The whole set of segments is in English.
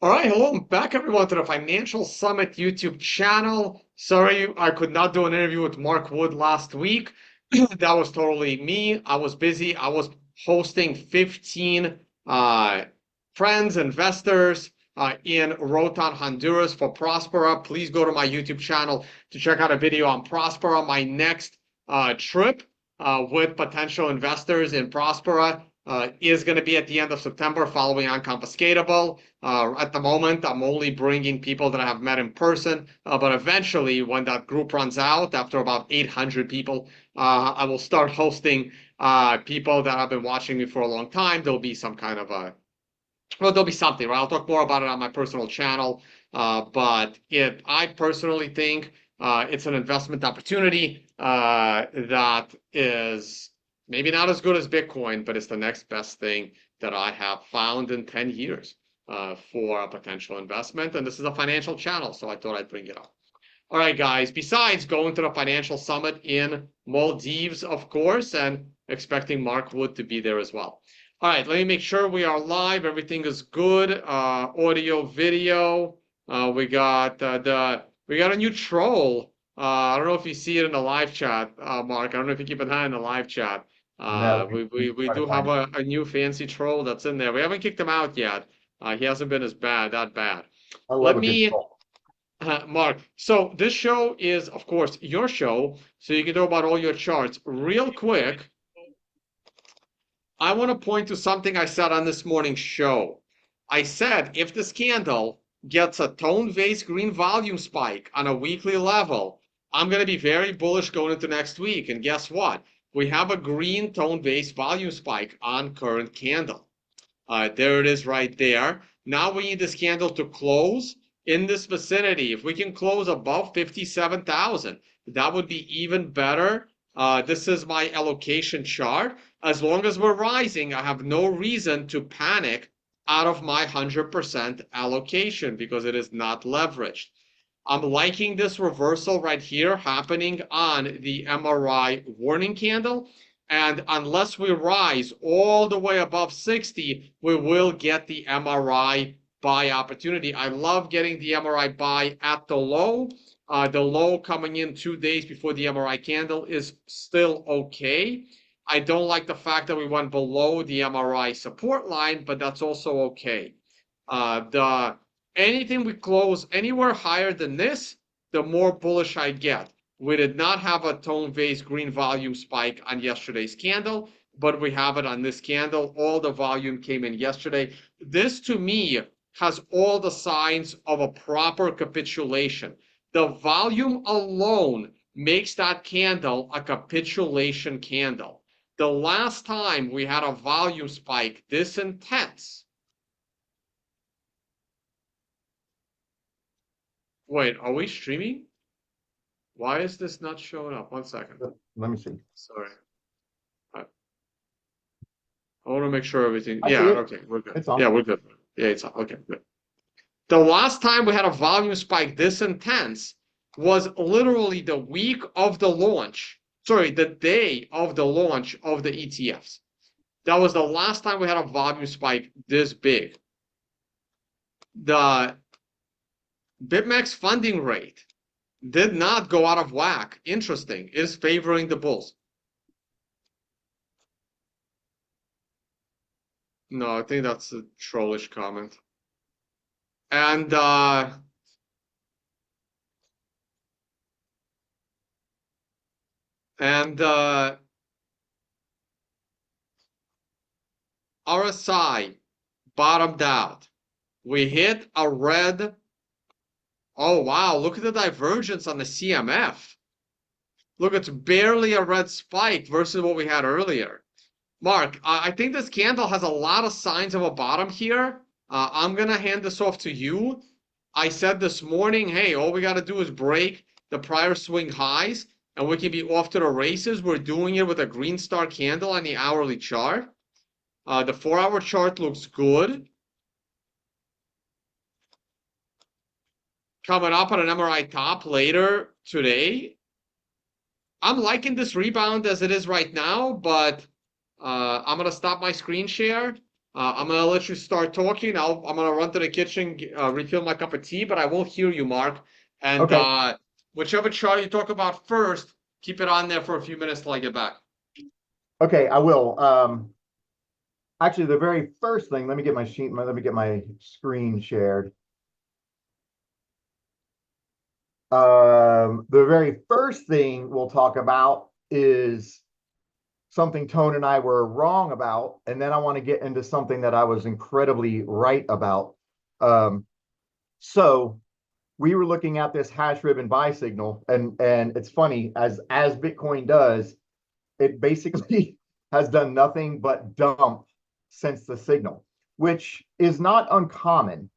All right, hello, I'm back everyone to the Financial Summit YouTube channel. Sorry, I could not do an interview with Mark Wood last week. That was totally me. I was busy. I was hosting 15 friends, investors in Rotan, Honduras for Prospera. Please go to my YouTube channel to check out a video on Prospera. My next trip with potential investors in Prospera is going to be at the end of September following Unconfiscatable. At the moment, I'm only bringing people that I have met in person, but eventually, when that group runs out, after about 800 people, I will start hosting people that have been watching me for a long time. There'll be some kind of a, well, there'll be something, right? I'll talk more about it on my personal channel, but I personally think it's an investment opportunity that is maybe not as good as Bitcoin, but it's the next best thing that I have found in 10 years for a potential investment. And this is a financial channel, so I thought I'd bring it up. All right, guys, besides going to the Financial Summit in Maldives, of course, and expecting Mark Wood to be there as well. All right, let me make sure we are live. Everything is good. Audio, video. We got a new troll. I don't know if you see it in the live chat, Mark. I don't know if you keep an eye on the live chat. No, We do have a new fancy troll that's in there. We haven't kicked him out yet. He hasn't been that bad. I love Let a good me, troll. Mark. So this show is, of course, your show, so you can know about all your charts. Real quick, I want to point to something I said on this morning's show. I said if this candle gets a tone-based green volume spike on a weekly level, I'm going to be very bullish going into next week. And guess what? We have a green tone-based volume spike on current candle. There it is right there. Now we need this candle to close in this vicinity. If we can close above 57,000, that would be even better. This is my allocation chart. As long as we're rising, I have no reason to panic out of my 100% allocation because it is not leveraged. I'm liking this reversal right here happening on the MRI warning candle. And unless we rise all the way above 60, we will get the MRI buy opportunity. I love getting the MRI buy at the low. The low coming in 2 days before the MRI candle is still okay. I don't like the fact that we went below the MRI support line, but that's also okay. Anything we close anywhere higher than this, the more bullish I get. We did not have a tone-based green volume spike on yesterday's candle, but we have it on this candle. All the volume came in yesterday. This, to me, has all the signs of a proper capitulation. The volume alone makes that candle a capitulation candle. The last time we had a volume spike this intense. Wait, are we streaming? Why is this not showing up? 1 second. Let me see. Sorry. I want to make sure everything. Yeah, okay, we're good. It's on. Yeah, we're good. Yeah, it's on. Okay, good. The last time we had a volume spike this intense was literally the week of the launch. Sorry, the day of the launch of the ETFs. That was the last time we had a volume spike this big. The BitMEX funding rate did not go out of whack. Interesting. Is favoring the bulls. No, I think that's a trollish comment. And RSI bottomed out. We hit a red. Oh, wow. Look at the divergence on the CMF. Look, it's barely a red spike versus what we had earlier. Mark, I think this candle has a lot of signs of a bottom here. I'm going to hand this off to you. I said this morning, hey, all we got to do is break the prior swing highs, and we can be off to the races. We're doing it with a green star candle on the hourly chart. The 4-hour chart looks good. Coming up on an MRI top later today. I'm liking this rebound as it is right now, but I'm going to stop my screen share. I'm gonna let you start talking. I'm gonna run to the kitchen, refill my cup of tea, but I will hear you, Mark. And Okay. whichever chart you talk about first, keep it on there for a few minutes till I get back. Okay, I will. Actually, the very first thing, let me get my sheet, let me get my screen shared. The very first thing we'll talk about is something Tone and I were wrong about, and then I want to get into something that I was incredibly right about. So we were looking at this hash ribbon buy signal, and it's funny, as Bitcoin does, it basically has done nothing but dump since the signal, which is not uncommon.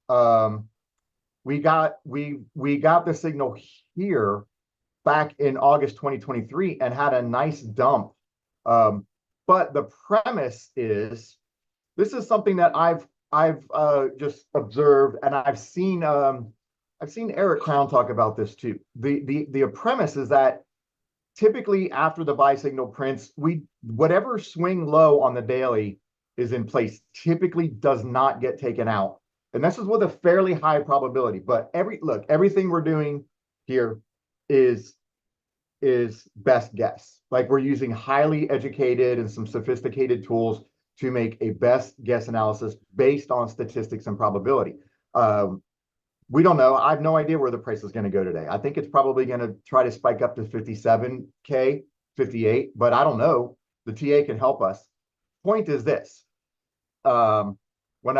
We got the signal here back in August 2023 and had a nice dump. But the premise is this is something that I've just observed, and I've seen Eric Crown talk about this too. The premise is that typically after the buy signal prints, whatever swing low on the daily is in place typically does not get taken out. And this is with a fairly high probability. But everything we're doing here is best guess. Like, we're using highly educated and some sophisticated tools to make a best guess analysis based on statistics and probability. We don't know. I have no idea where the price is going to go today. I think it's probably going to try to spike up to 57K, 58, but I don't know. The TA can help us. Point is this. When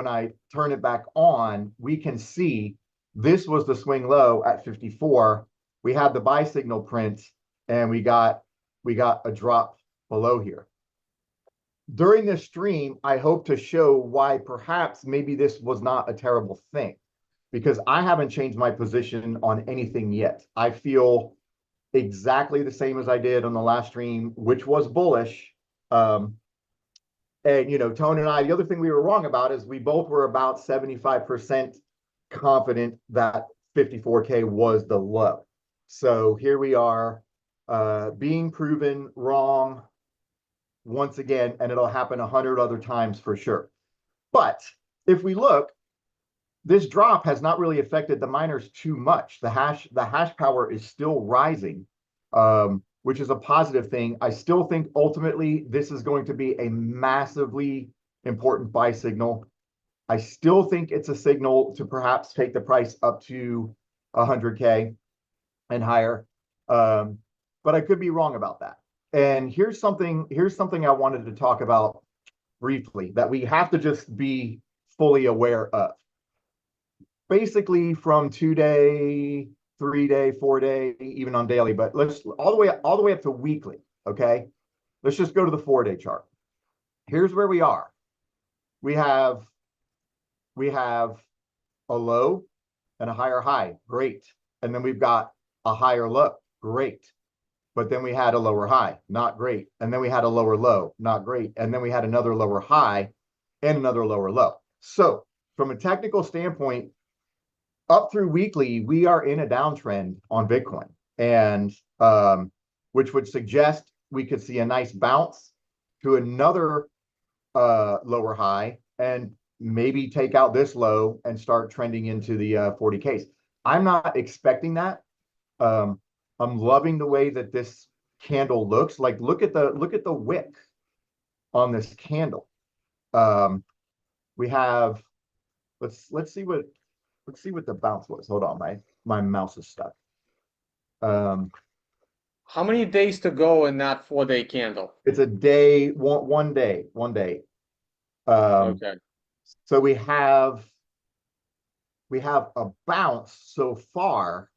I turn it back on, we can see this was the swing low at 54. We had the buy signal print, and we got a drop below here. During this stream, I hope to show why perhaps maybe this was not a terrible thing, because I haven't changed my position on anything yet. I feel exactly the same as I did on the last stream, which was bullish. And, Tone and I, the other thing we were wrong about is we both were about 75% confident that 54K was the low. So here we are, being proven wrong once again, and it'll happen 100 other times for sure. But if we look, this drop has not really affected the miners too much. The hash power is still rising, which is a positive thing. I still think ultimately this is going to be a massively important buy signal. I still think it's a signal to perhaps take the price up to 100K and higher. But I could be wrong about that. And here's something I wanted to talk about briefly that we have to just be fully aware of. Basically, from 2-day, 3-day, 4-day, even on daily, but let's all the way up to weekly. Okay, let's just go to the 4-day chart. Here's where we are. We have a low and a higher high, great, and then we've got a higher low, great. But then we had a lower high, not great. And then we had a lower low, not great. And then we had another lower high and another lower low. So from a technical standpoint, up through weekly, we are in a downtrend on Bitcoin, and which would suggest we could see a nice bounce to another lower high and maybe take out this low and start trending into the 40Ks. I'm not expecting that. I'm loving the way that this candle looks. Like, look at the wick on this candle. We have, let's see what the bounce was. Hold on, my mouse is stuck. How many days to go in that 4-day candle? It's a day, one day. Okay. So we have a bounce so far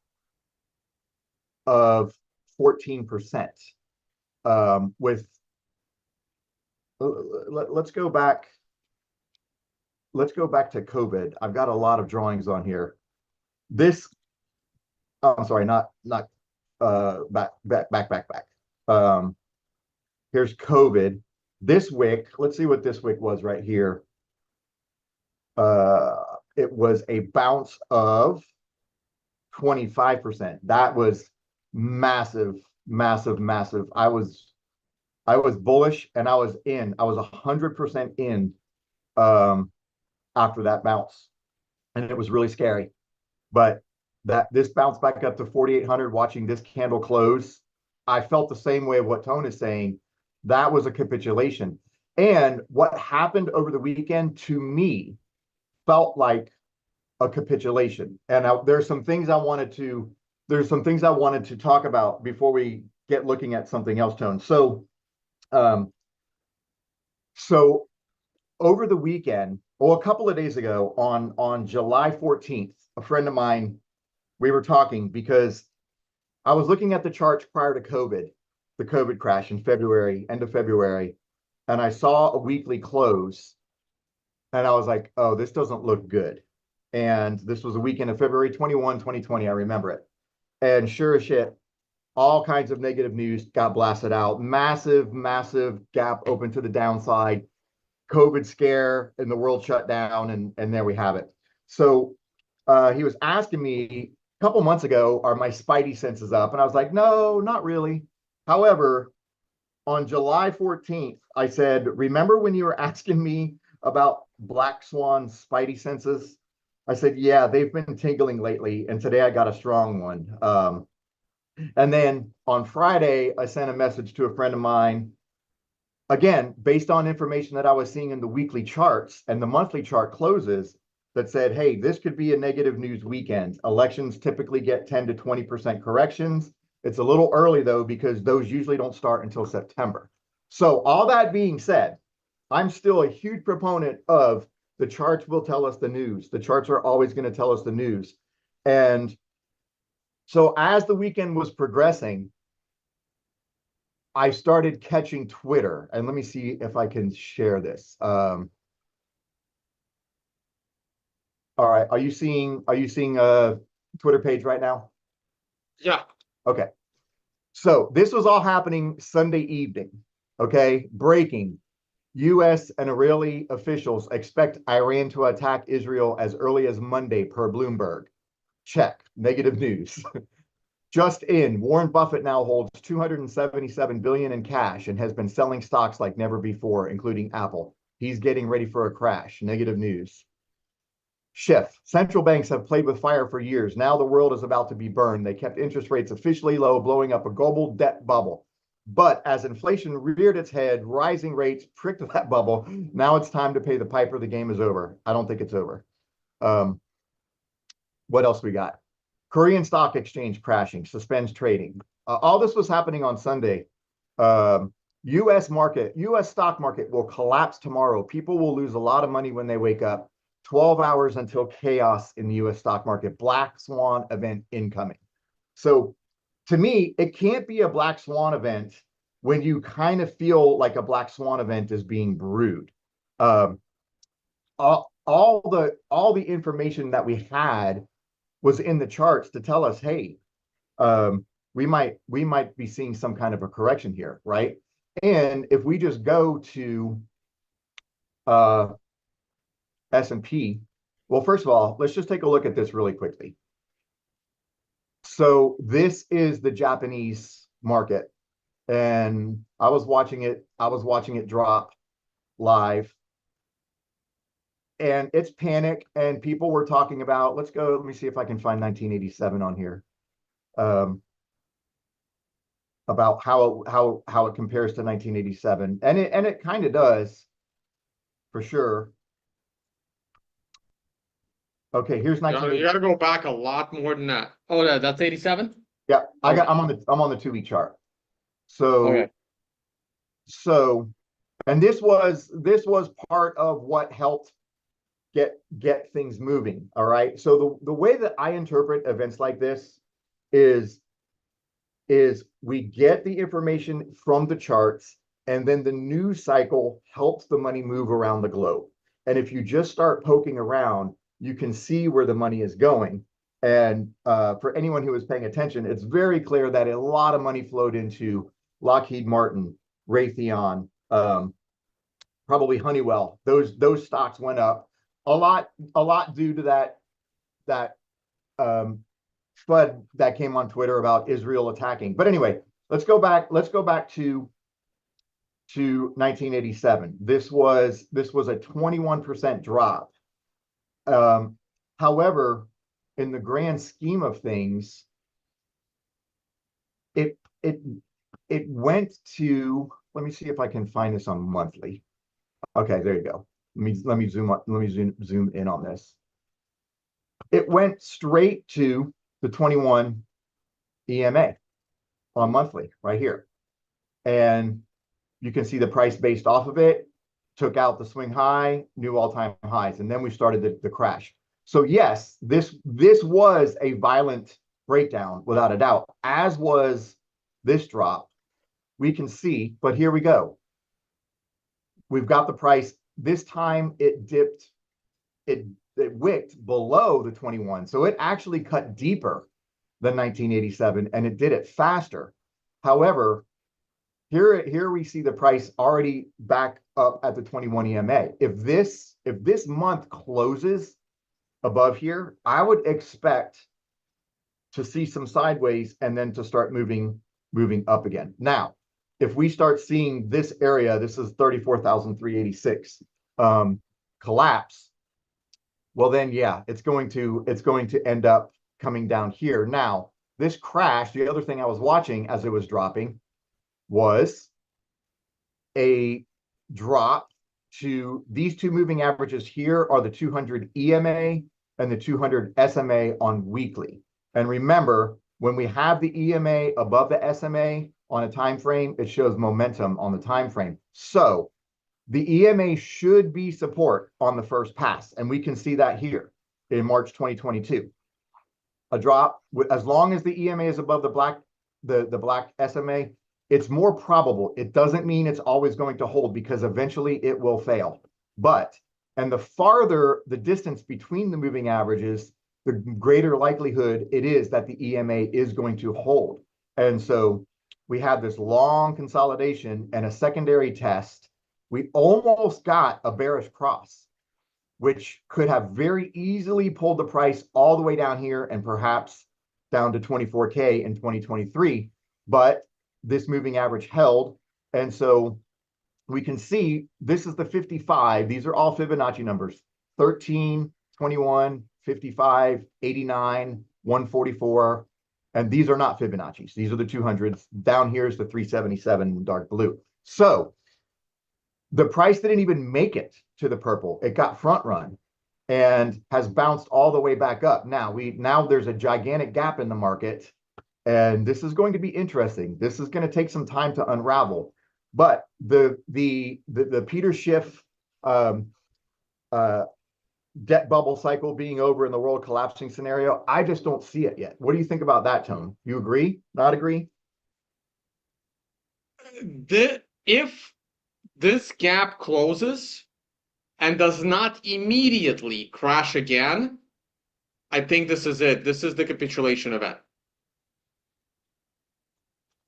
of 14%. With let's go back to COVID. I've got a lot of drawings on here. I'm sorry, not back. Here's COVID. This wick, let's see what this wick was right here. It was a bounce of 25%. That was massive. I was bullish, and I was 100% in after that bounce, and it was really scary. But this bounced back up to 4,800, watching this candle close, I felt the same way of what Tone is saying. That was a capitulation. And what happened over the weekend to me felt like a capitulation. And there's some things I wanted to talk about before we get looking at something else, Tone. Um, so over the weekend, well, a couple of days ago, on July 14th, a friend of mine, we were talking because I was looking at the charts prior to COVID, the COVID crash in February, end of February, and I saw a weekly close, and I was like, oh, this doesn't look good. And this was a weekend of February 21, 2020. I remember it. And sure as shit, all kinds of negative news got blasted out. Massive, massive gap open to the downside. COVID scare and the world shut down, and there we have it. So he was asking me a couple months ago, are my spidey senses up? And I was like, no, not really. However, on July 14th, I said, remember when you were asking me about Black Swan spidey senses? I said, yeah, they've been tingling lately, and today I got a strong one. And then on Friday, I sent a message to a friend of mine, again, based on information that I was seeing in the weekly charts and the monthly chart closes, that said, hey, this could be a negative news weekend. Elections typically get 10 to 20% corrections. It's a little early, though, because those usually don't start until September. So all that being said, I'm still a huge proponent of the charts will tell us the news. The charts are always going to tell us the news. And so as the weekend was progressing, I started catching Twitter. And let me see if I can share this. All right. Are you seeing a Twitter page right now? Yeah. Okay. So this was all happening Sunday evening. Okay. Breaking. U.S. and Israeli officials expect Iran to attack Israel as early as Monday, per Bloomberg. Check. Negative news. Just in, Warren Buffett now holds $277 billion in cash and has been selling stocks like never before, including Apple. He's getting ready for a crash. Negative news. Shift. Central banks have played with fire for years. Now the world is about to be burned. They kept interest rates officially low, blowing up a global debt bubble. But as inflation reared its head, rising rates pricked that bubble. Now it's time to pay the piper. The game is over. I don't think it's over. What else we got? Korean Stock Exchange crashing, suspends trading. All this was happening on Sunday. U.S. stock market will collapse tomorrow. People will lose a lot of money when they wake up. 12 hours until chaos in the U.S. stock market. Black swan event incoming. So to me, it can't be a black swan event when you kind of feel like a black swan event is being brewed. All the information that we had was in the charts to tell us, hey, we might be seeing some kind of a correction here, right? And if we just go to S&P, well, first of all, let's just take a look at this really quickly. So this is the Japanese market, and I was watching it drop live, and it's panic, and people were talking about, let me see if I can find 1987 on here, about how it compares to 1987, and it kind of does, for sure. Okay, here's 1980. You got to go back a lot more than that. Oh, that's 87? Yeah, I'm on the 2-week chart. So Okay. And this was part of what helped get things moving. All right. So the way that I interpret events like this is we get the information from the charts, and then the news cycle helps the money move around the globe. And if you just start poking around, you can see where the money is going. And for anyone who is paying attention, it's very clear that a lot of money flowed into Lockheed Martin, Raytheon, probably Honeywell. Those stocks went up a lot due to that FUD that came on Twitter about Israel attacking. But anyway, let's go back to to 1987. This was a 21% drop. However, in the grand scheme of things, it went to, let me see if I can find this on monthly. Okay, there you go. Let me zoom in on this. It went straight to the 21 EMA on monthly right here. And you can see the price based off of it, took out the swing high, new all-time highs, and then we started the crash. So yes, this was a violent breakdown without a doubt, as was this drop. We can see, but here we go. We've got the price. This time it dipped, it wicked below the 21. So it actually cut deeper than 1987, and it did it faster. However, here we see the price already back up at the 21 EMA. If this month closes above here, I would expect to see some sideways and then to start moving up again. Now, if we start seeing this area, this is 34,386 collapse, well then yeah, it's going to end up coming down here. Now, this crash, the other thing I was watching as it was dropping was a drop to these two moving averages. Here are the 200 EMA and the 200 SMA on weekly. And remember, when we have the EMA above the SMA on a time frame, it shows momentum on the time frame. So the EMA should be support on the first pass, and we can see that here in March 2022. A drop, as long as the EMA is above the black SMA, it's more probable. It doesn't mean it's always going to hold, because eventually it will fail. And the farther the distance between the moving averages, the greater likelihood it is that the EMA is going to hold. And so we had this long consolidation and a secondary test. We almost got a bearish cross, which could have very easily pulled the price all the way down here and perhaps down to 24K in 2023. But this moving average held. And so we can see this is the 55. These are all Fibonacci numbers: 13, 21, 55, 89, 144. And these are not Fibonacci's. These are the 200s. Down here is the 377 dark blue. So the price didn't even make it to the purple. It got front run and has bounced all the way back up. Now there's a gigantic gap in the market, and this is going to be interesting. This is going to take some time to unravel. But the Peter Schiff debt bubble cycle being over and the world collapsing scenario, I just don't see it yet. What do you think about that, Tone? You agree? Not agree? If this gap closes and does not immediately crash again, I think this is it. This is the capitulation event.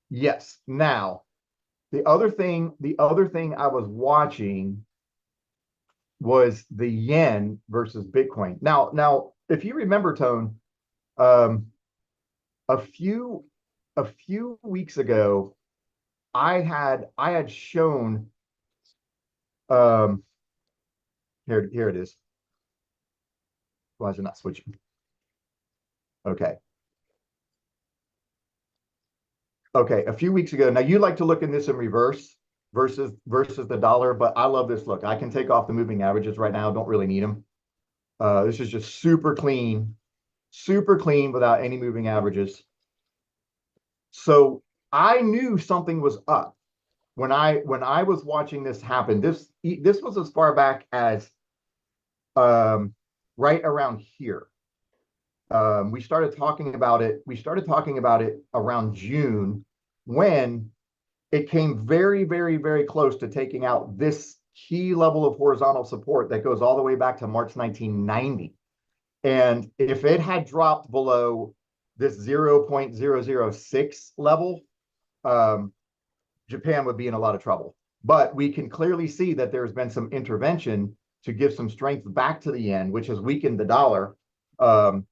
Yes. Now, the other thing I was watching was the yen versus Bitcoin. Now, if you remember, Tone, a few weeks ago, I had shown, here it is. Why is it not switching? Okay. Okay, a few weeks ago. Now, you like to look in this in reverse versus the dollar, but I love this look. I can take off the moving averages right now. Don't really need them. This is just super clean without any moving averages. So I knew something was up when I was watching this happen. This was as far back as right around here. We started talking about it. We started talking about it around June, when it came very, very, very close to taking out this key level of horizontal support that goes all the way back to March 1990. And if it had dropped below this 0.006 level, Japan would be in a lot of trouble. But we can clearly see that there's been some intervention to give some strength back to the yen, which has weakened the dollar. And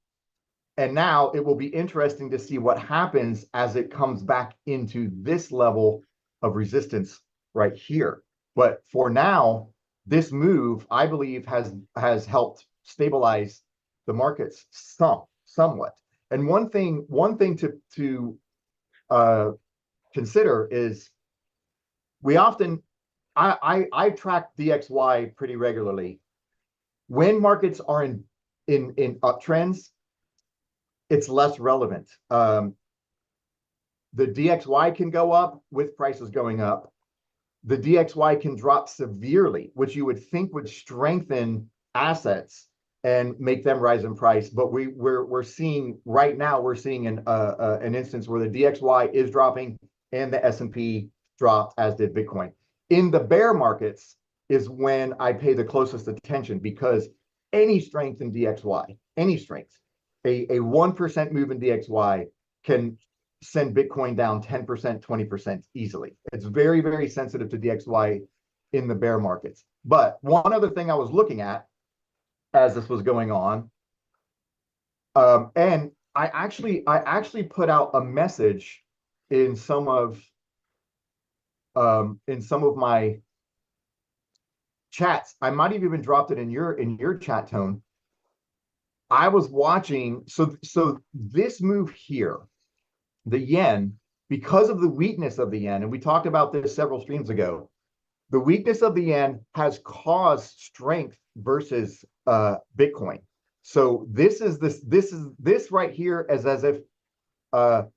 now it will be interesting to see what happens as it comes back into this level of resistance right here. But for now, this move, I believe, has helped stabilize the markets somewhat. And one thing to consider is we often I track DXY pretty regularly. When markets are in uptrends, it's less relevant. The DXY can go up with prices going up. The DXY can drop severely, which you would think would strengthen assets and make them rise in price. But we're seeing right now, we're seeing an instance where the DXY is dropping and the S&P dropped, as did Bitcoin. In the bear markets is when I pay the closest attention, because any strength in DXY, any strength, a 1% move in DXY can send Bitcoin down 10%, 20% easily. It's very, very sensitive to DXY in the bear markets. But one other thing I was looking at as this was going on, and I actually put out a message in some of my chats. I might have even dropped it in your chat tone. I was watching, so this move here, the yen, because of the weakness of the yen, and we talked about this several streams ago, the weakness of the yen has caused strength versus Bitcoin. So this right here is as if the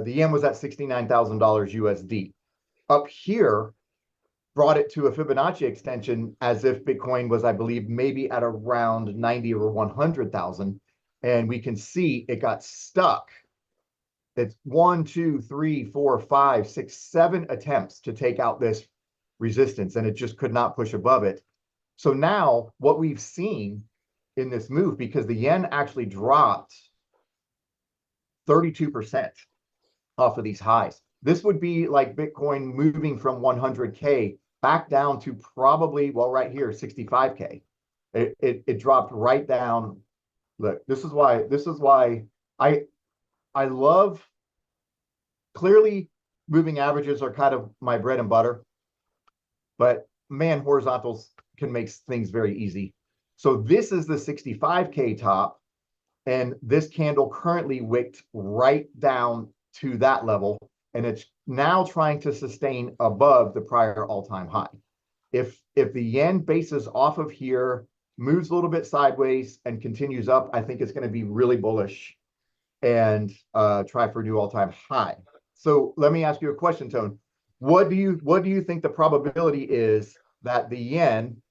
yen was at $69,000 USD. Up here brought it to a Fibonacci extension as if Bitcoin was, I believe, maybe at around 90 or 100,000, and we can see it got stuck. It's 1, 2, 3, 4, 5, 6, 7 attempts to take out this resistance, and it just could not push above it. So now what we've seen in this move, because the yen actually dropped 32% off of these highs, this would be like Bitcoin moving from 100K back down to probably, well, right here, 65K. It dropped right down. Look, this is why I love, clearly moving averages are kind of my bread and butter, but man, horizontals can make things very easy. So this is the 65K top, and this candle currently wicked right down to that level, and it's now trying to sustain above the prior all-time high. If the yen bases off of here, moves a little bit sideways and continues up, I think it's going to be really bullish and try for a new all-time high. So let me ask you a question, Tone. What do you think the probability is that the yen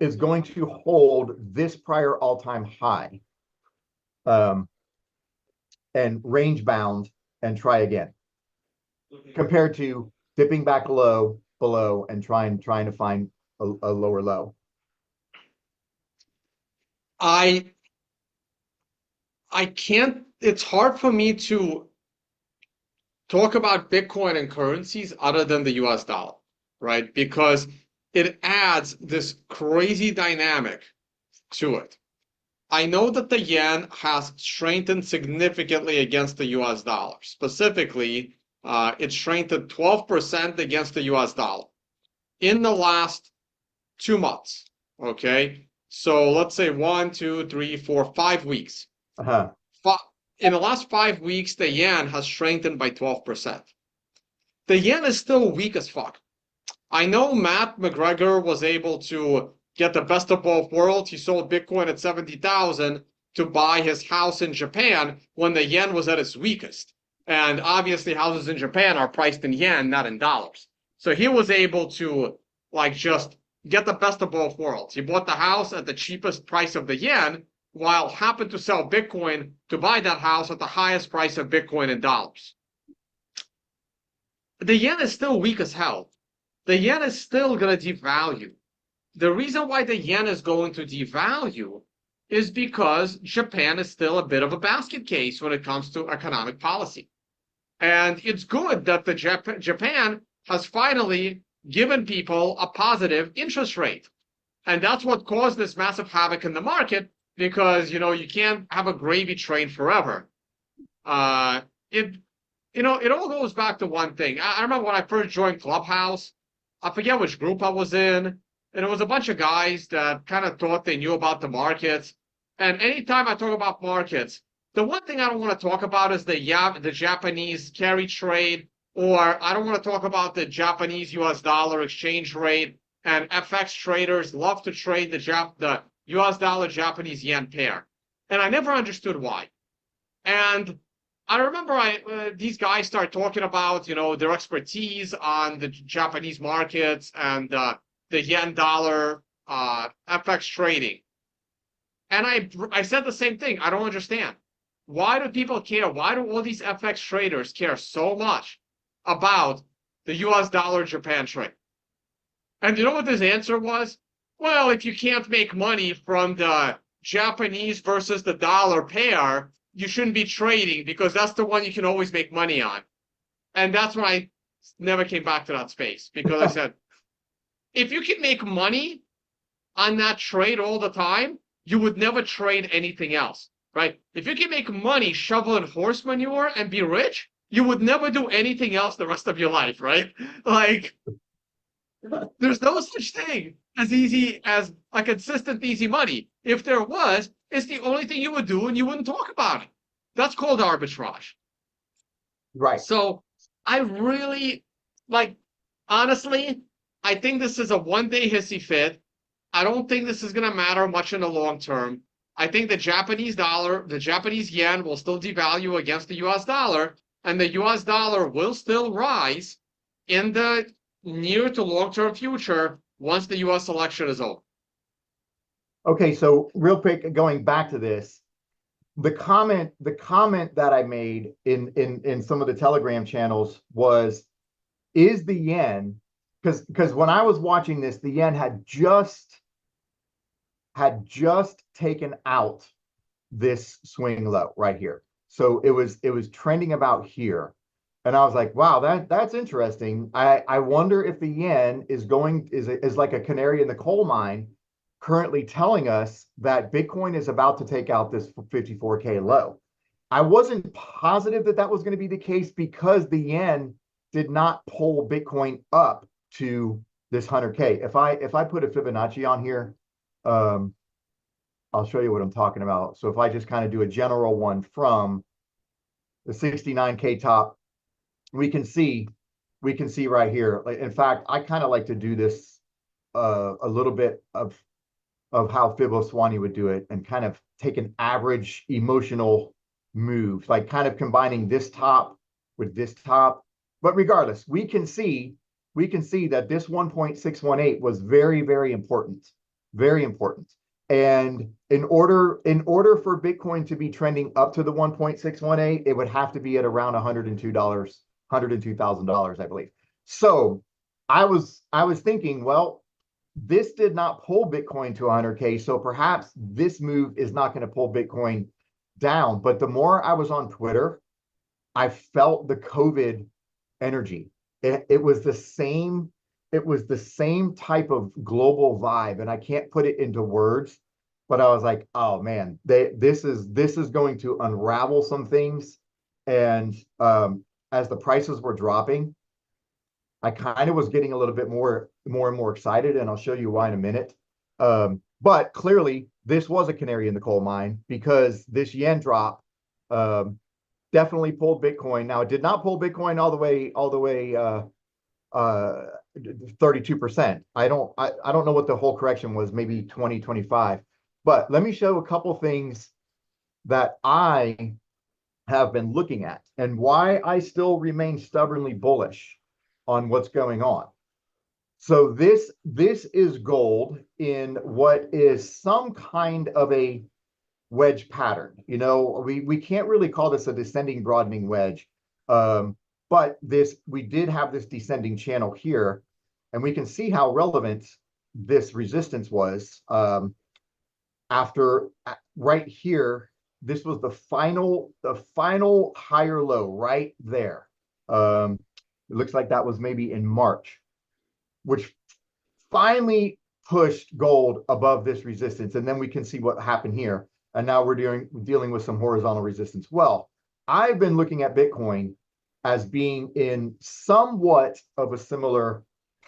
is going to hold this prior all-time high and range bound and try again, compared to dipping back low below and trying to find a lower low? I can't, it's hard for me to talk about Bitcoin and currencies other than the US dollar, right? Because it adds this crazy dynamic to it. I know that the yen has strengthened significantly against the US dollar. Specifically, it strengthened 12% against the US dollar in the last 2 months. Okay, so let's say 1, 2, 3, 4, 5 weeks. In the last 5 weeks, the yen has strengthened by 12%. The yen is still weak as fuck. I know Matt McGregor was able to get the best of both worlds. He sold Bitcoin at 70,000 to buy his house in Japan when the yen was at its weakest. And obviously houses in Japan are priced in yen, not in dollars. So he was able to like just get the best of both worlds. He bought the house at the cheapest price of the yen, while happened to sell Bitcoin to buy that house at the highest price of Bitcoin in dollars. The yen is still weak as hell. The yen is still going to devalue. The reason why the yen is going to devalue is because Japan is still a bit of a basket case when it comes to economic policy. And it's good that the Japan has finally given people a positive interest rate. And that's what caused this massive havoc in the market, because, you know, you can't have a gravy train forever. you know, it all goes back to one thing. I remember when I first joined Clubhouse, I forget which group I was in, and it was a bunch of guys that kind of thought they knew about the markets. And anytime I talk about markets, the one thing I don't want to talk about is the Japanese carry trade, or I don't want to talk about the Japanese US dollar exchange rate. And FX traders love to trade the US dollar Japanese yen pair. And I never understood why. And I remember these guys start talking about, you know, their expertise on the Japanese markets and the yen dollar FX trading. And I said the same thing. I don't understand. Why do people care? Why do all these FX traders care so much about the US dollar Japan trade? And you know what his answer was? Well, if you can't make money from the Japanese versus the dollar pair, you shouldn't be trading because that's the one you can always make money on. And that's when I never came back to that space because I said, if you can make money on that trade all the time, you would never trade anything else, right? If you can make money shoveling horse manure and be rich, you would never do anything else the rest of your life, right? Like, there's no such thing as easy as a consistent easy money. If there was, it's the only thing you would do and you wouldn't talk about it. That's called arbitrage. Right. So I really like, honestly, I think this is a one-day hissy fit. I don't think this is going to matter much in the long term. I think the Japanese dollar, the Japanese yen will still devalue against the US dollar, and the US dollar will still rise in the near to long-term future once the US election is over. Okay, so real quick, going back to this, the comment that I made in some of the Telegram channels was, is the yen, because when I was watching this, the yen had just taken out this swing low right here. So it was trending about here. And I was like, wow, that's interesting. I wonder if the yen is like a canary in the coal mine, currently telling us that Bitcoin is about to take out this 54K low. I wasn't positive that was going to be the case because the yen did not pull Bitcoin up to this 100K. If I put a Fibonacci on here, I'll show you what I'm talking about. So if I just kind of do a general one from the 69K top, we can see right here. In fact, I kind of like to do this a little bit of how Fiboswani would do it and kind of take an average emotional move, like kind of combining this top with this top. But regardless, we can see that this 1.618 was very, very important, very important. And in order for Bitcoin to be trending up to the 1.618, it would have to be at around $102, $102,000, I believe. So I was thinking, well, this did not pull Bitcoin to 100K, so perhaps this move is not going to pull Bitcoin down. But the more I was on Twitter, I felt the COVID energy. It was the same type of global vibe, and I can't put it into words, but I was like, oh man, this is going to unravel some things. And as the prices were dropping, I kind of was getting a little bit more and more excited, and I'll show you why in a minute. But clearly, this was a canary in the coal mine because this yen drop definitely pulled Bitcoin. Now, it did not pull Bitcoin all the way 32%. I don't know what the whole correction was, maybe 20, 25. But let me show a couple things that I have been looking at and why I still remain stubbornly bullish on what's going on. So this is gold in what is some kind of a wedge pattern. You know, we can't really call this a descending broadening wedge, but we did have this descending channel here, and we can see how relevant this resistance was. After right here, this was the final higher low right there. It looks like that was maybe in March, which finally pushed gold above this resistance. And then we can see what happened here. And now we're dealing with some horizontal resistance. Well, I've been looking at Bitcoin as being in somewhat of a similar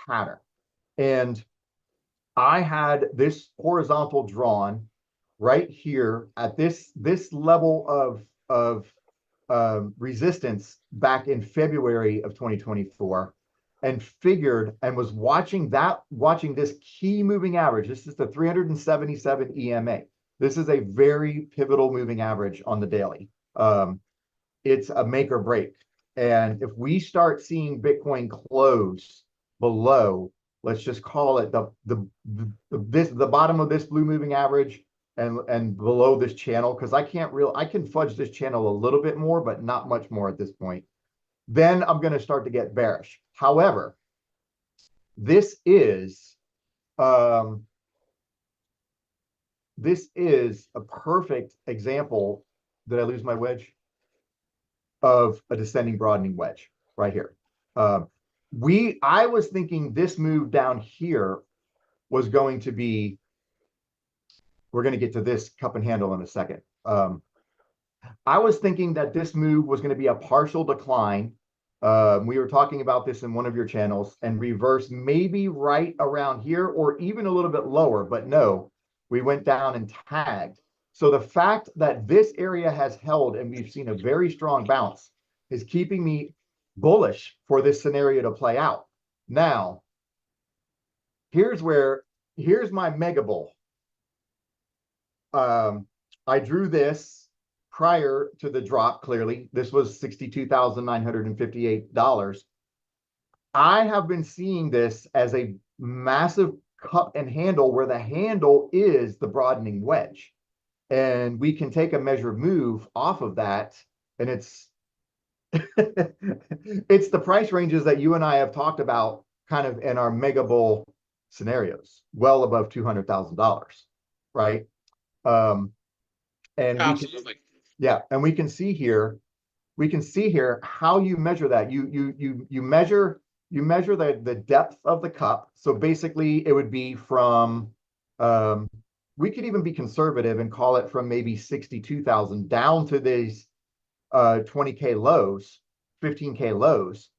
pattern. And I had this horizontal drawn right here at this level of resistance back in February of 2024, and figured and was watching this key moving average. This is the 377 EMA. This is a very pivotal moving average on the daily. It's a make or break. And if we start seeing Bitcoin close below, let's just call it the bottom of this blue moving average and below this channel, because I can fudge this channel a little bit more, but not much more at this point, then I'm going to start to get bearish. However, this is a perfect example. Did I lose my wedge? Of a descending broadening wedge right here. I was thinking this move down here was going to be, we're going to get to this cup and handle in a second. I was thinking that this move was going to be a partial decline. We were talking about this in one of your channels, and reverse maybe right around here or even a little bit lower, but no, we went down and tagged. So the fact that this area has held and we've seen a very strong bounce is keeping me bullish for this scenario to play out. Now, here's my mega bull. I drew this prior to the drop, clearly. This was $62,958. I have been seeing this as a massive cup and handle where the handle is the broadening wedge. And we can take a measured move off of that, and it's it's the price ranges that you and I have talked about kind of in our mega bull scenarios, well above $200,000, right? And Absolutely. and we can see here how you measure that. You measure the depth of the cup. So basically it would be from we could even be conservative and call it from maybe 62,000 down to these 20K lows, 15K lows,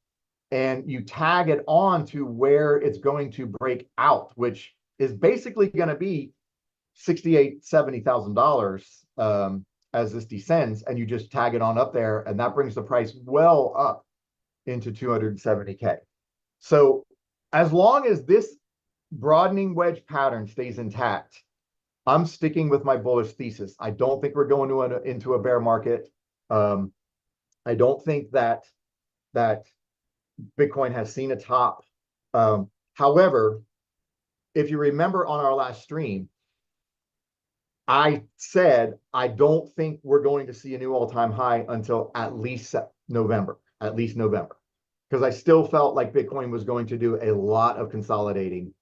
and you tag it on to where it's going to break out, which is basically going to be $68,000-$70,000 as this descends, and you just tag it on up there, and that brings the price well up into 270K. So as long as this broadening wedge pattern stays intact, I'm sticking with my bullish thesis. I don't think we're going into a bear market. I don't think that Bitcoin has seen a top. However, if you remember on our last stream, I said I don't think we're going to see a new all-time high until at least November, because I still felt like Bitcoin was going to do a lot of consolidating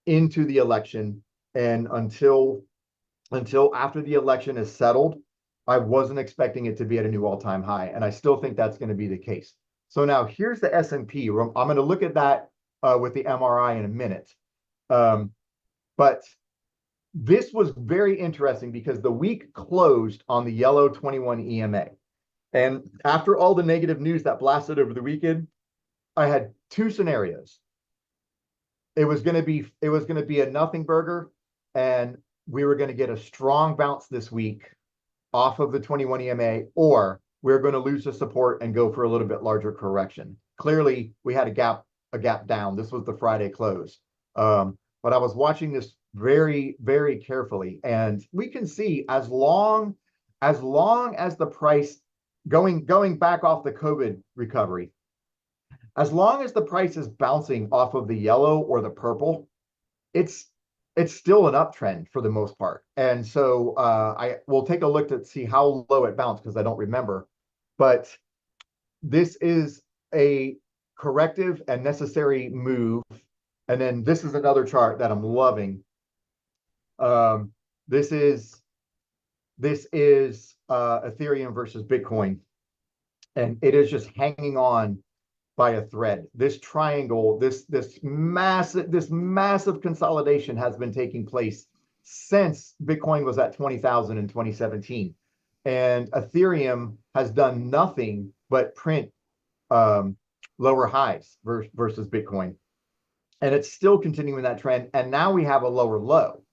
into the election. And until after the election is settled, I wasn't expecting it to be at a new all-time high, and I still think that's going to be the case. So now here's the S&P. I'm going to look at that with the MRI in a minute. But this was very interesting because the week closed on the yellow 21 EMA. And after all the negative news that blasted over the weekend, I had two scenarios. It was going to be a nothing burger, and we were going to get a strong bounce this week off of the 21 EMA, or we're going to lose the support and go for a little bit larger correction. Clearly, we had a gap down. This was the Friday close. But I was watching this very, very carefully, and we can see as long as the price going back off the COVID recovery, as long as the price is bouncing off of the yellow or the purple, it's still an uptrend for the most part. And so I will take a look to see how low it bounced, because I don't remember. But this is a corrective and necessary move. And then this is another chart that I'm loving. This is Ethereum versus Bitcoin, and it is just hanging on by a thread. This triangle, this massive consolidation has been taking place since Bitcoin was at 20,000 in 2017. and Ethereum has done nothing but print lower highs versus Bitcoin. And it's still continuing that trend. And now we have a lower low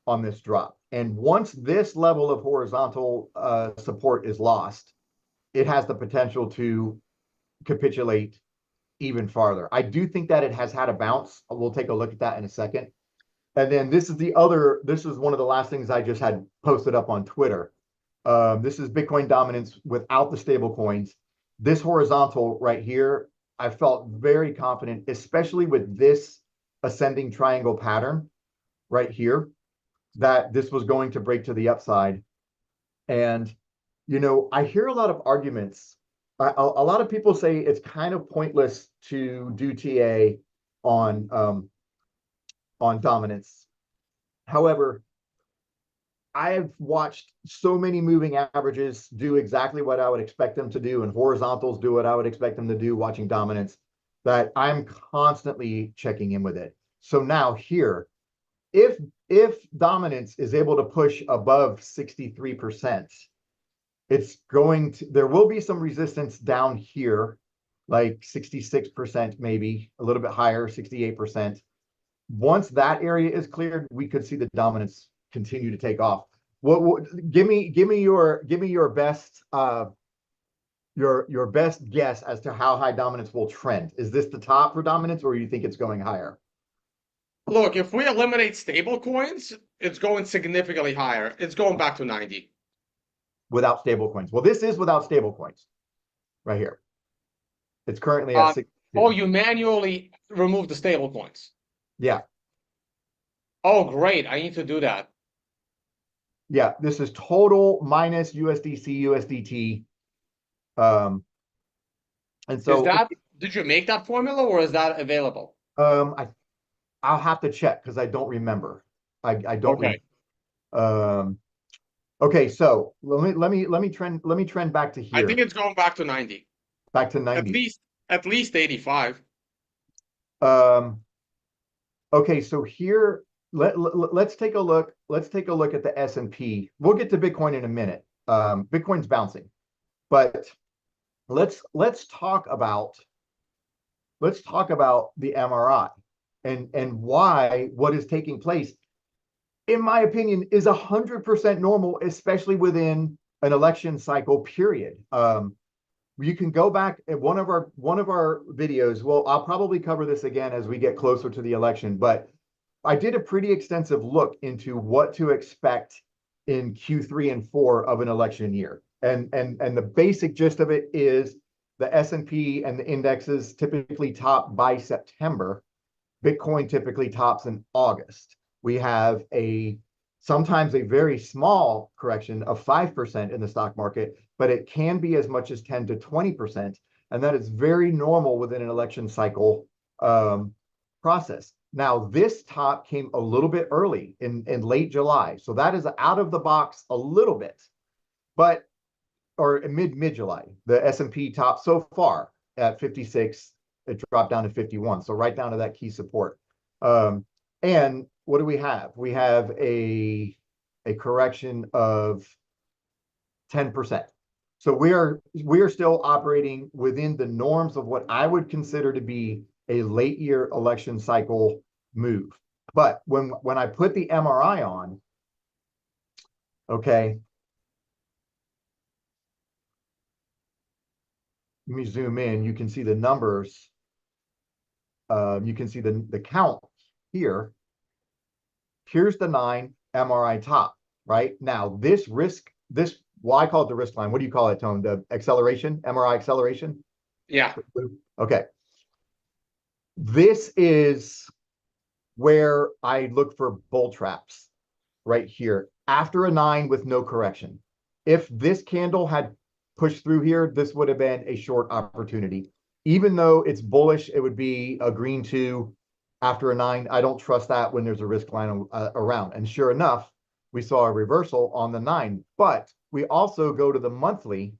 on this drop. And once this level of horizontal support is lost, it has the potential to capitulate even farther. I do think that it has had a bounce. We'll take a look at that in a second. And then this is one of the last things I just had posted up on Twitter. This is Bitcoin dominance without the stable coins. This horizontal right here, I felt very confident, especially with this ascending triangle pattern right here, that this was going to break to the upside. And, I hear a lot of arguments. A lot of people say it's kind of pointless to do TA on dominance. However, I've watched so many moving averages do exactly what I would expect them to do, and horizontals do what I would expect them to do watching dominance, that I'm constantly checking in with it. So now here, if dominance is able to push above 63%, there will be some resistance down here, like 66%, maybe a little bit higher, 68%. Once that area is cleared, we could see the dominance continue to take off. Give me your best your best guess as to how high dominance will trend. Is this the top for dominance, or you think it's going higher? Look, if we eliminate stable coins, it's going significantly higher. It's going back to 90. Without stable coins. Well, this is without stable coins right here. It's currently at 6. Oh, you manually remove the stable coins. Yeah. Oh, great. I need to do that. Yeah, this is total minus USDC, USDT. And so did you make that formula, or is that available? I'll have to check because I don't remember. I don't Okay. Okay, so let me trend back to here. I think it's going back to 90. Back to 90. At least 85. Okay, so here let's take a look. Let's take a look at the S&P. We'll get to Bitcoin in a minute. Bitcoin's bouncing, but let's talk about the MRI and why what is taking place, in my opinion, is 100% normal, especially within an election cycle period. You can go back at one of our videos. Well, I'll probably cover this again as we get closer to the election, but I did a pretty extensive look into what to expect in Q3 and 4 of an election year. And the basic gist of it is the S&P and the indexes typically top by September. Bitcoin typically tops in August. We have sometimes a very small correction of 5% in the stock market, but it can be as much as 10 to 20%. And that is very normal within an election cycle process. Now, this top came a little bit early in late July. So that is out of the box a little bit, or mid-July. The S&P top so far at 56, it dropped down to 51. So right down to that key support. And what do we have? We have a correction of 10%. So we are still operating within the norms of what I would consider to be a late year election cycle move. But when I put the MRI on, okay, let me zoom in. You can see the numbers. You can see the count here. Here's the 9 MRI top, right? Now, well, I call it the risk line. What do you call it, Tone? The acceleration, MRI acceleration? Yeah. Okay. This is where I look for bull traps right here after a 9 with no correction. If this candle had pushed through here, this would have been a short opportunity. Even though it's bullish, it would be a green 2 after a 9. I don't trust that when there's a risk line around. And sure enough, we saw a reversal on the 9. But we also go to the monthly,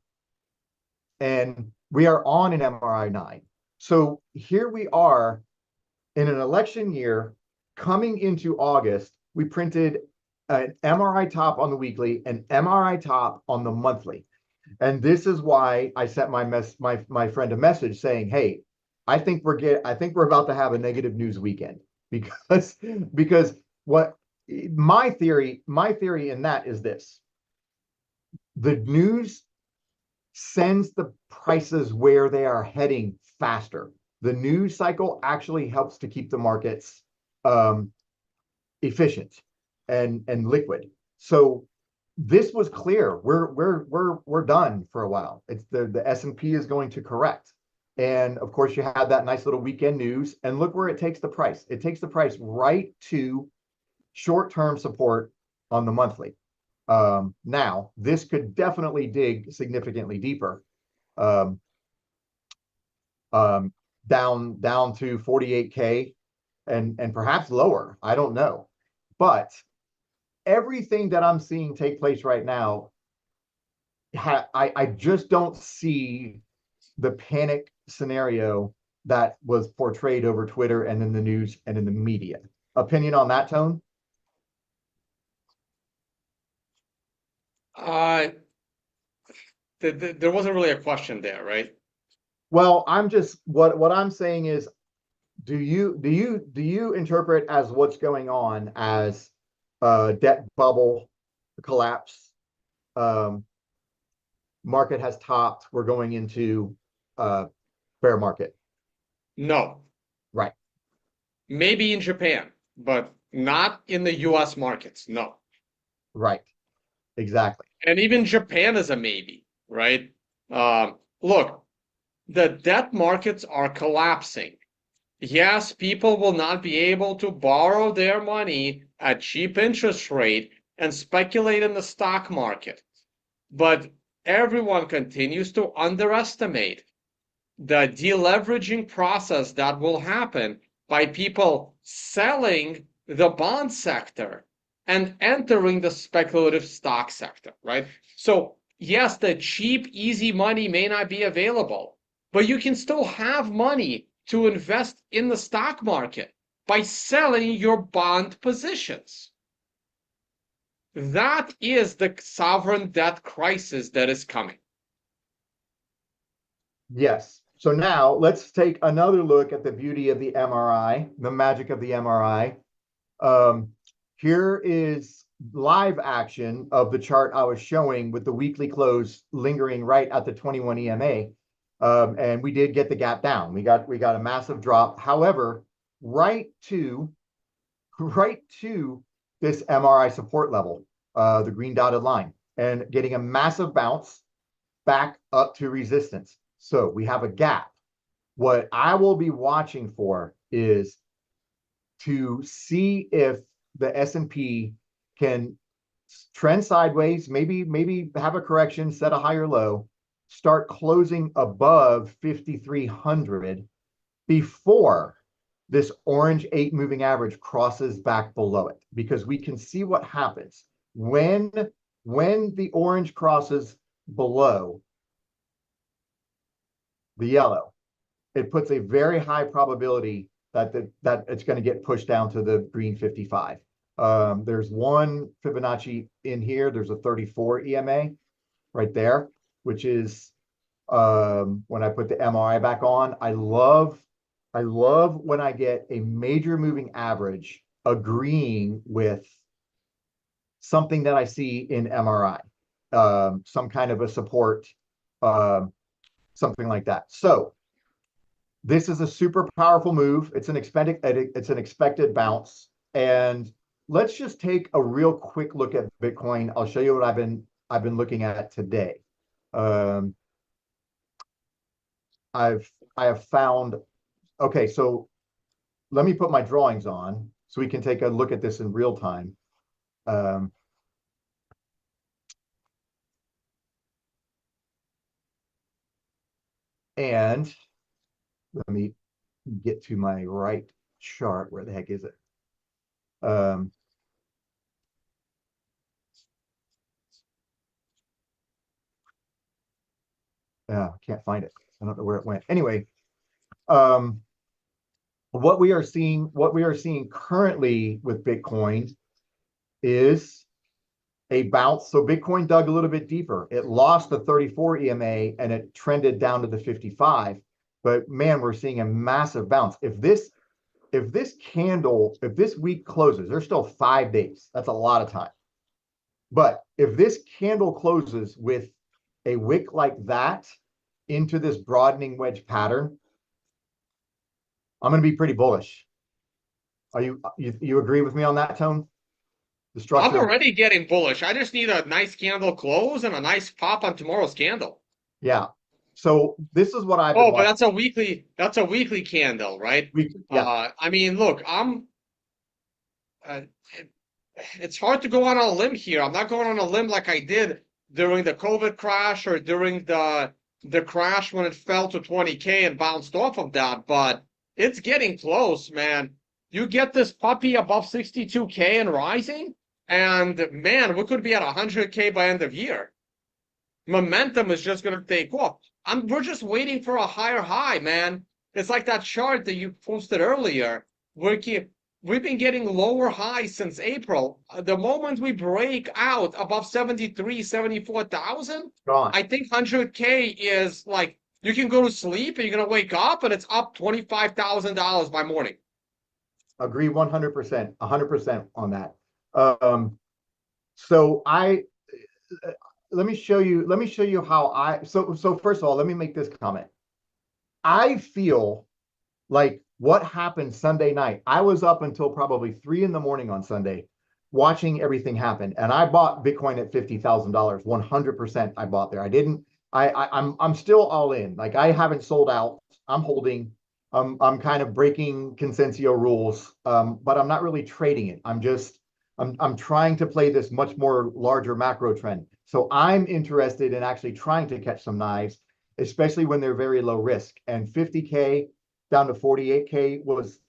and we are on an MRI 9. So here we are in an election year coming into August. We printed an MRI top on the weekly, an MRI top on the monthly. And this is why I sent my friend a message saying, "Hey, I think we're about to have a negative news weekend because what my theory in that is this: the news sends the prices where they are heading faster. The news cycle actually helps to keep the markets efficient and liquid. So this was clear. We're done for a while. It's the S&P is going to correct. And of course, you had that nice little weekend news, and look where it takes the price. It takes the price right to short-term support on the monthly. Now, this could definitely dig significantly deeper, um, um, down to 48K and perhaps lower. I don't know, but everything that I'm seeing take place right now, I just don't see the panic scenario that was portrayed over Twitter and in the news and in the media. Opinion on that, Tone? There wasn't really a question there, right? Well, I'm just what I'm saying is, do you interpret as what's going on as debt bubble collapse? Um, Market has topped. We're going into bear market. No, Right. maybe in Japan, but not in the US markets. No. Right. Exactly. And even Japan is a maybe, right? Look, the debt markets are collapsing. Yes, people will not be able to borrow their money at cheap interest rate and speculate in the stock market. But everyone continues to underestimate the deleveraging process that will happen by people selling the bond sector and entering the speculative stock sector, right? So, yes, the cheap, easy money may not be available, but you can still have money to invest in the stock market by selling your bond positions. That is the sovereign debt crisis that is coming. Yes. So now let's take another look at the beauty of the MRI, the magic of the MRI. Here is live action of the chart I was showing with the weekly close lingering right at the 21 EMA. And we did get the gap down. We got a massive drop. However, right to this MRI support level, the green dotted line, and getting a massive bounce back up to resistance. So we have a gap. What I will be watching for is to see if the S&P can trend sideways, maybe have a correction, set a higher low, start closing above 5,300 before this orange 8 moving average crosses back below it, because we can see what happens when the orange crosses below the yellow. It puts a very high probability that it's going to get pushed down to the green 55. There's one Fibonacci in here. There's a 34 EMA right there, which is when I put the MRI back on. I love when I get a major moving average agreeing with something that I see in MRI, some kind of a support, something like that. So this is a super powerful move. It's an expected bounce. And let's just take a real quick look at Bitcoin. I'll show you what I've been looking at today. I have found, okay, so let me put my drawings on so we can take a look at this in real time. And let me get to my right chart. Where the heck is it? Yeah, I can't find it. I don't know where it went. Anyway, what we are seeing currently with Bitcoin is a bounce. So Bitcoin dug a little bit deeper. It lost the 34 EMA and it trended down to the 55. But man, we're seeing a massive bounce. If this week closes, there's still 5 days. That's a lot of time. But if this candle closes with a wick like that into this broadening wedge pattern, I'm going to be pretty bullish. Are you agree with me on that, Tone? The structure. I'm already getting bullish. I just need a nice candle close and a nice pop on tomorrow's candle. Yeah. So this is what I've been been watching. But that's a weekly candle, right? Yeah. I mean, look, it's hard to go on a limb here. I'm not going on a limb like I did during the COVID crash or during the crash when it fell to 20K and bounced off of that, but it's getting close, man. You get this puppy above 62K and rising, and man, we could be at 100K by end of year. Momentum is just going to take off. We're just waiting for a higher high, man. It's like that chart that you posted earlier. We've been getting lower highs since April. The moment we break out above 73, 74,000, I think 100K is like, you can go to sleep and you're going to wake up and it's up $25,000 by morning. Agree 100%, 100% on that. So let me show you how so first of all, let me make this comment. I feel like what happened Sunday night, I was up until probably 3 a.m. on Sunday watching everything happen, and I bought Bitcoin at $50,000. 100% I bought there. I'm still all in. Like, I haven't sold out. I'm holding. I'm kind of breaking Consensio rules, but I'm not really trading it. I'm trying to play this much more larger macro trend. So I'm interested in actually trying to catch some knives, especially when they're very low risk. And 50K down to 48K was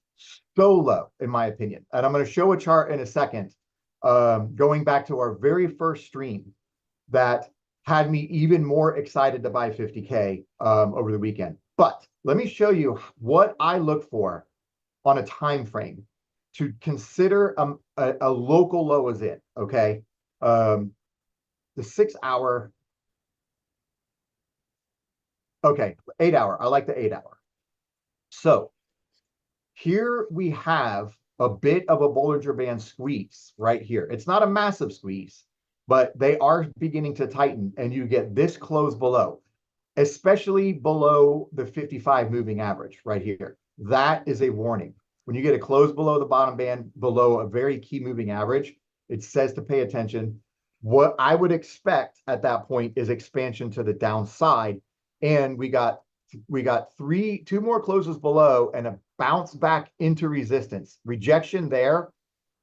so low, in my opinion. And I'm going to show a chart in a second, going back to our very first stream, that had me even more excited to buy 50K over the weekend. But let me show you what I look for on a time frame to consider a local low as it, okay? The 6 hour, okay, 8 hour. I like the 8 hour. So here we have a bit of a Bollinger Band squeeze right here. It's not a massive squeeze, but they are beginning to tighten, and you get this close below, especially below the 55 moving average right here. That is a warning. When you get a close below the bottom band, below a very key moving average, it says to pay attention. What I would expect at that point is expansion to the downside, and we got two more closes below and a bounce back into resistance. Rejection there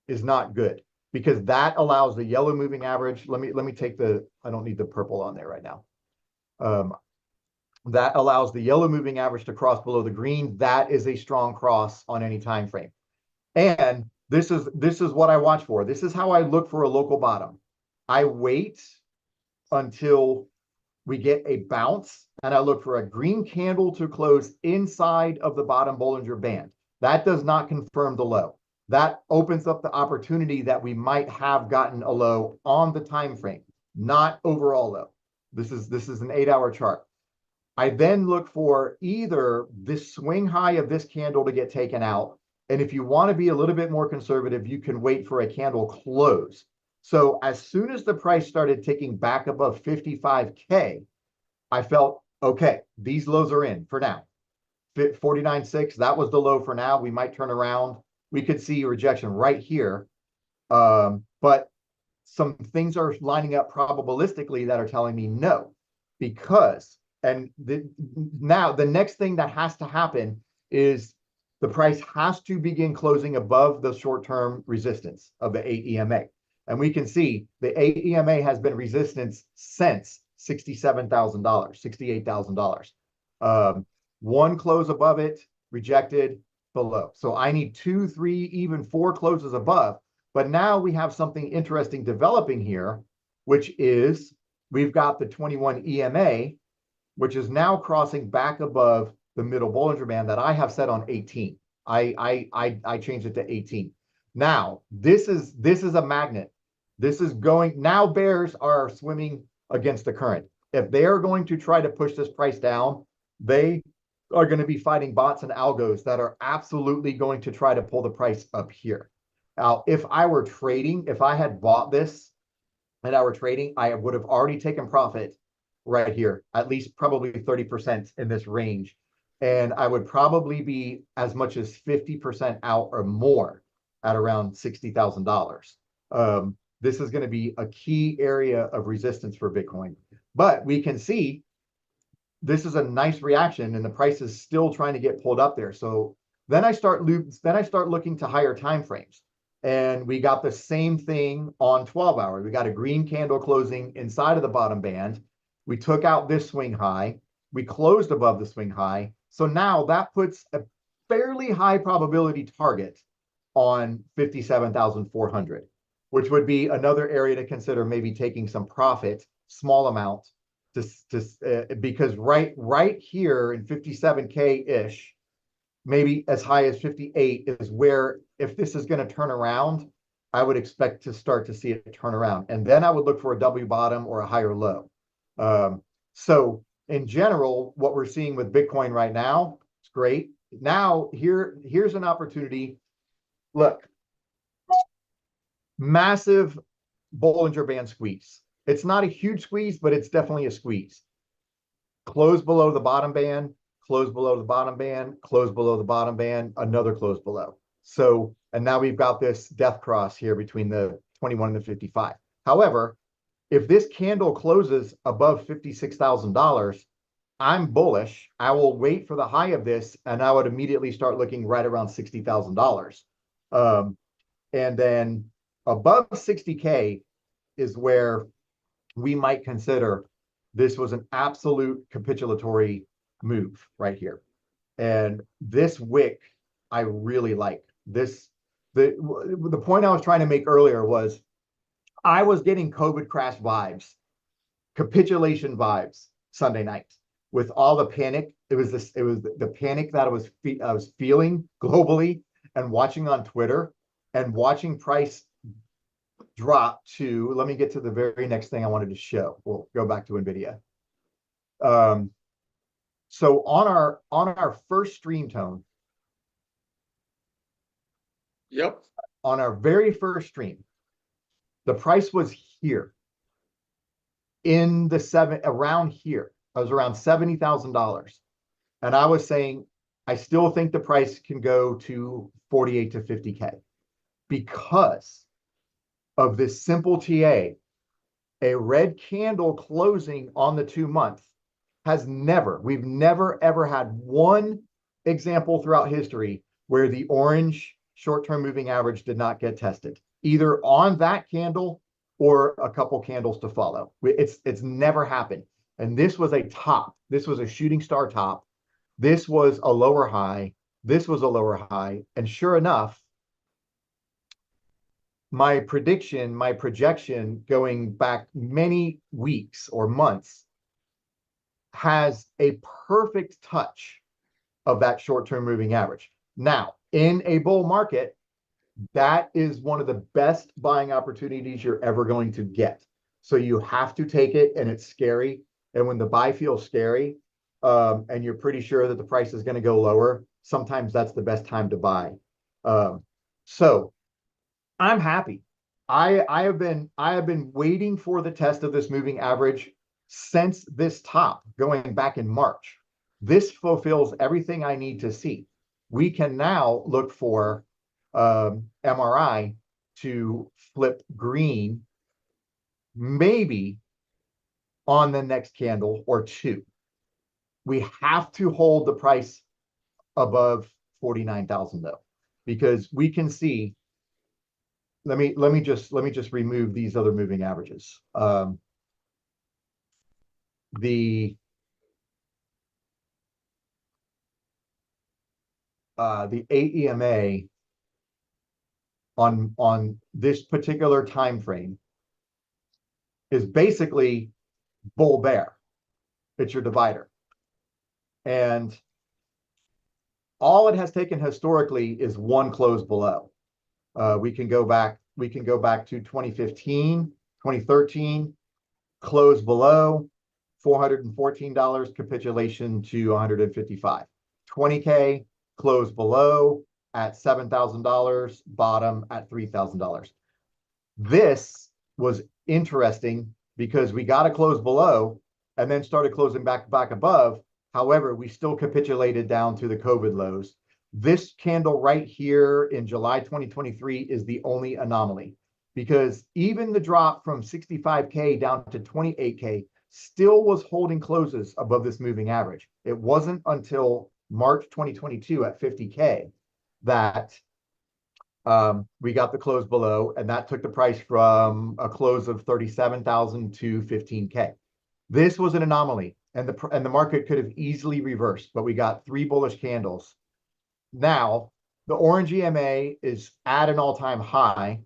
is not good, because that allows the yellow moving average. Let me take I don't need the purple on there right now. That allows the yellow moving average to cross below the green. That is a strong cross on any time frame. And this is what I watch for. This is how I look for a local bottom. I wait until we get a bounce, and I look for a green candle to close inside of the bottom Bollinger Band. That does not confirm the low. That opens up the opportunity that we might have gotten a low on the time frame, not overall low. This is an 8 hour chart. I then look for either this swing high of this candle to get taken out, and if you want to be a little bit more conservative, you can wait for a candle close. So as soon as the price started ticking back above 55K, I felt, okay, these lows are in for now. 49.6, that was the low for now. We might turn around. We could see rejection right here. But some things are lining up probabilistically that are telling me no, because, now the next thing that has to happen is the price has to begin closing above the short-term resistance of the 8 EMA. And we can see the 8 EMA has been resistance since $67,000, $68,000. One close above it, rejected, below. So I need 2, 3, even 4 closes above. But now we have something interesting developing here, which is we've got the 21 EMA, which is now crossing back above the middle Bollinger Band that I have set on 18. I changed it to 18. Now, this is a magnet. This is going now. Bears are swimming against the current. If they are going to try to push this price down, they are going to be fighting bots and algos that are absolutely going to try to pull the price up here. Now, if I were trading, if I had bought this and I were trading, I would have already taken profit right here, at least probably 30% in this range. And I would probably be as much as 50% out or more at around $60,000. This is going to be a key area of resistance for Bitcoin. But we can see this is a nice reaction, and the price is still trying to get pulled up there. So then I start looking to higher time frames. And we got the same thing on 12 hour. We got a green candle closing inside of the bottom band. We took out this swing high. We closed above the swing high. So now that puts a fairly high probability target on 57,400, which would be another area to consider maybe taking some profit, small amount, because right here in 57K-ish, maybe as high as 58 is where, if this is going to turn around, I would expect to start to see it turn around. And then I would look for a W bottom or a higher low. So in general, what we're seeing with Bitcoin right now, it's great. Now, here's an opportunity. Look, massive Bollinger Band squeeze. It's not a huge squeeze, but it's definitely a squeeze. Close below the bottom band, close below the bottom band, close below the bottom band, another close below. So, and now we've got this death cross here between the 21 and the 55. However, if this candle closes above $56,000, I'm bullish. I will wait for the high of this, and I would immediately start looking right around $60,000. And then above 60K is where we might consider this was an absolute capitulatory move right here. And this wick, I really like. The point I was trying to make earlier was I was getting COVID crash vibes, capitulation vibes Sunday night with all the panic. It was the panic that I was feeling globally and watching on Twitter and watching price drop to, let me get to the very next thing I wanted to show. We'll go back to NVIDIA. So on our first stream tone, Yep. on our very first stream, the price was here in the around here. I was around $70,000. And I was saying, I still think the price can go to 48 to 50K because of this simple TA. A red candle closing on the 2-month we've never ever had one example throughout history where the orange short-term moving average did not get tested, either on that candle or a couple candles to follow. It's never happened. And this was a top. This was a shooting star top. This was a lower high. This was a lower high. And sure enough, my projection going back many weeks or months has a perfect touch of that short-term moving average. Now, in a bull market, that is one of the best buying opportunities you're ever going to get. So you have to take it, and it's scary. And when the buy feels scary, and you're pretty sure that the price is going to go lower, sometimes that's the best time to buy. So I'm happy. I have been waiting for the test of this moving average since this top going back in March. This fulfills everything I need to see. We can now look for MRI to flip green, maybe on the next candle or two. We have to hold the price above 49,000 though, because we can see. Let me just remove these other moving averages. The AEMA on this particular time frame is basically bull bear. It's your divider. And all it has taken historically is one close below. We can go back we can go back to 2015, 2013, close below $414, capitulation to 155. 20K, close below at $7,000, bottom at $3,000. This was interesting because we got to close below and then started closing back above. However, we still capitulated down to the COVID lows. This candle right here in July 2023 is the only anomaly, because even the drop from 65K down to 28K still was holding closes above this moving average. It wasn't until March 2022 at 50K that we got the close below, and that took the price from a close of 37,000 to 15K. This was an anomaly, and the market could have easily reversed, but we got 3 bullish candles. Now, the orange EMA is at an all-time high,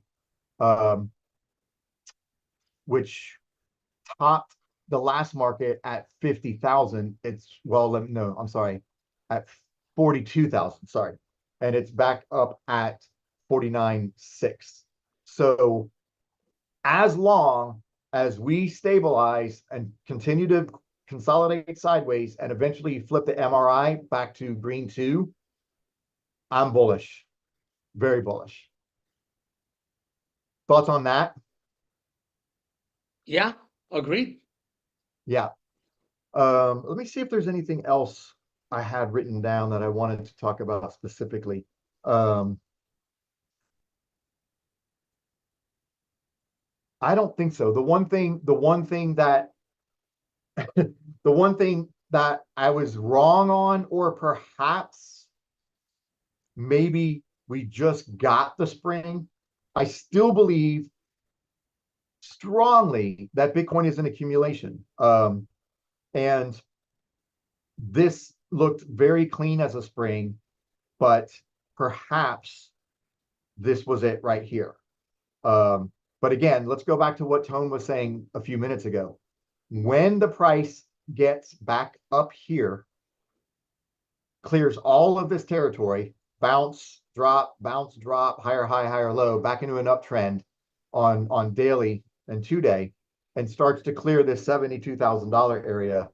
which topped the last market at 50,000. It's, well, no, I'm sorry, at 42,000, sorry. And it's back up at 49.6. So as long as we stabilize and continue to consolidate sideways and eventually flip the MRI back to green 2, I'm bullish, very bullish. Thoughts on that? Yeah, agreed. Yeah. Let me see if there's anything else I had written down that I wanted to talk about specifically. I don't think so. The one thing that the one thing that I was wrong on, or perhaps maybe we just got the spring. I still believe strongly that Bitcoin is an accumulation. And this looked very clean as a spring, but perhaps this was it right here. But again, let's go back to what Tone was saying a few minutes ago. When the price gets back up here, clears all of this territory, bounce, drop, higher high, higher low, back into an uptrend on daily and 2-day, and starts to clear this $72,000 area,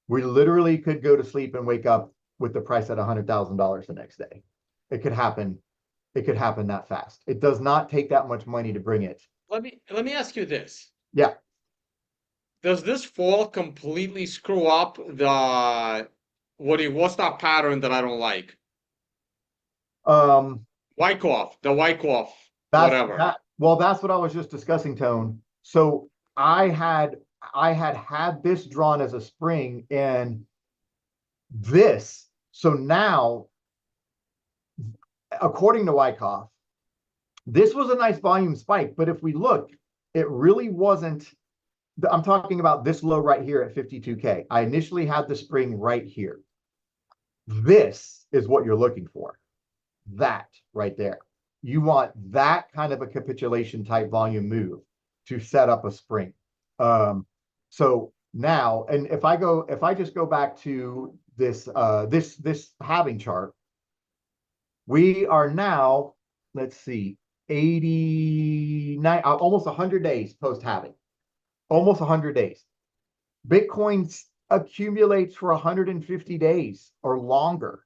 we literally could go to sleep and wake up with the price at $100,000 the next day. It could happen. It could happen that fast. It does not take that much money to bring it. Let me ask you this. Yeah. Does this fall completely screw up the what's that pattern that I don't like? Wyckoff, the Wyckoff, whatever. Well, that's what I was just discussing, Tone. So I had this drawn as a spring, and this. So now, according to Wyckoff, this was a nice volume spike. But if we look, it really wasn't. I'm talking about this low right here at 52K. I initially had the spring right here. This is what you're looking for. That right there. You want that kind of a capitulation type volume move to set up a spring. So now, and if I just go back to this this halving chart, we are now, let's see, 89, almost 100 days post halving. Almost 100 days. Bitcoin accumulates for 150 days or longer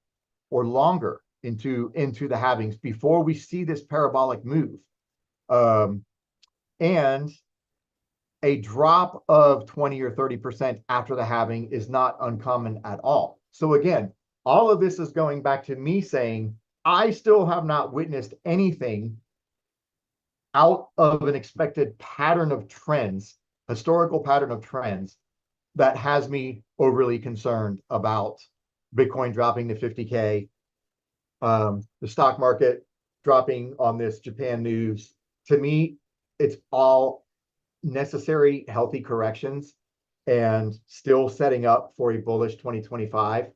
into the halvings before we see this parabolic move. And a drop of 20 or 30% after the halving is not uncommon at all. So again, all of this is going back to me saying, I still have not witnessed anything out of an expected pattern of trends, historical pattern of trends, that has me overly concerned about Bitcoin dropping to 50K, the stock market dropping on this Japan news. To me, it's all necessary, healthy corrections and still setting up for a bullish 2025.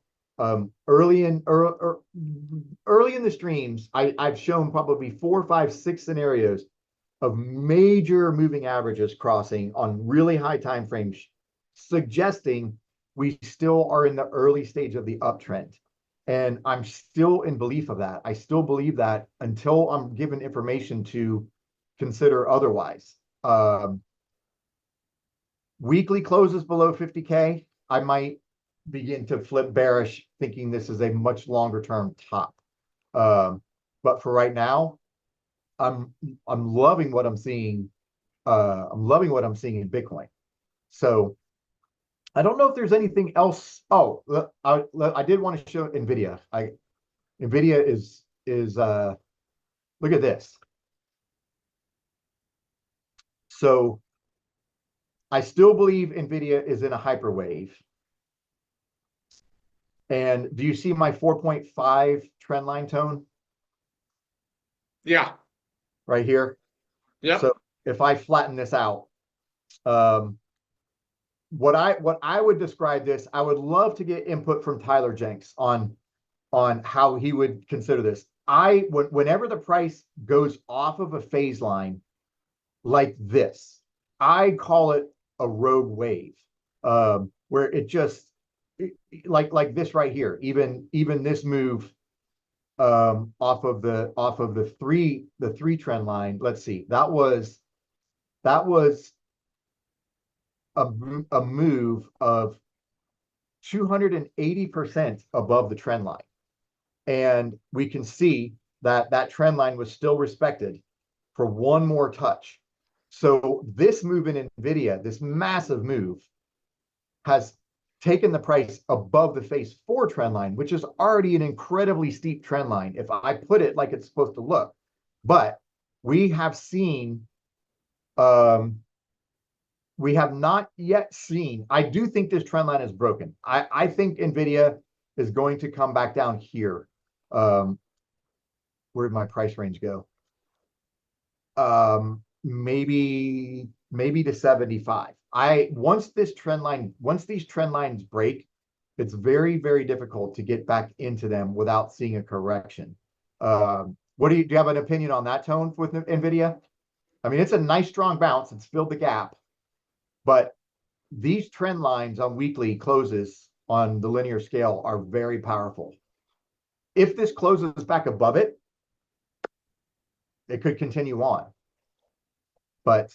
Early in the streams, I've shown probably 4, 5, 6 scenarios of major moving averages crossing on really high time frames, suggesting we still are in the early stage of the uptrend. And I'm still in belief of that. I still believe that until I'm given information to consider otherwise. Weekly closes below 50K, I might begin to flip bearish, thinking this is a much longer term top. But for right now, I'm loving what I'm seeing. I'm loving what I'm seeing in Bitcoin. So I don't know if there's anything else. Oh, I did want to show NVIDIA. NVIDIA is look at this. So I still believe NVIDIA is in a hyperwave. And do you see my 4.5 trend line tone Yeah. right here? Yep. So if I flatten this out, what I would describe this, I would love to get input from Tyler Jenks on how he would consider this. Whenever the price goes off of a phase line like this, I call it a rogue wave, where it just like this right here, even this move off of the three trend line. Let's see, that was a move of 280% above the trend line. And we can see that that trend line was still respected for one more touch. So this move in NVIDIA, this massive move, has taken the price above the phase 4 trend line, which is already an incredibly steep trend line if I put it like it's supposed to look. But we have seen, we have not yet seen, I do think this trend line is broken. I think NVIDIA is going to come back down here. Where did my price range go? Maybe to 75. Once these trend lines break, it's very, very difficult to get back into them without seeing a correction. Do you have an opinion on that tone with NVIDIA? I mean, it's a nice strong bounce. It's filled the gap, but these trend lines on weekly closes on the linear scale are very powerful. If this closes back above it, it could continue on. But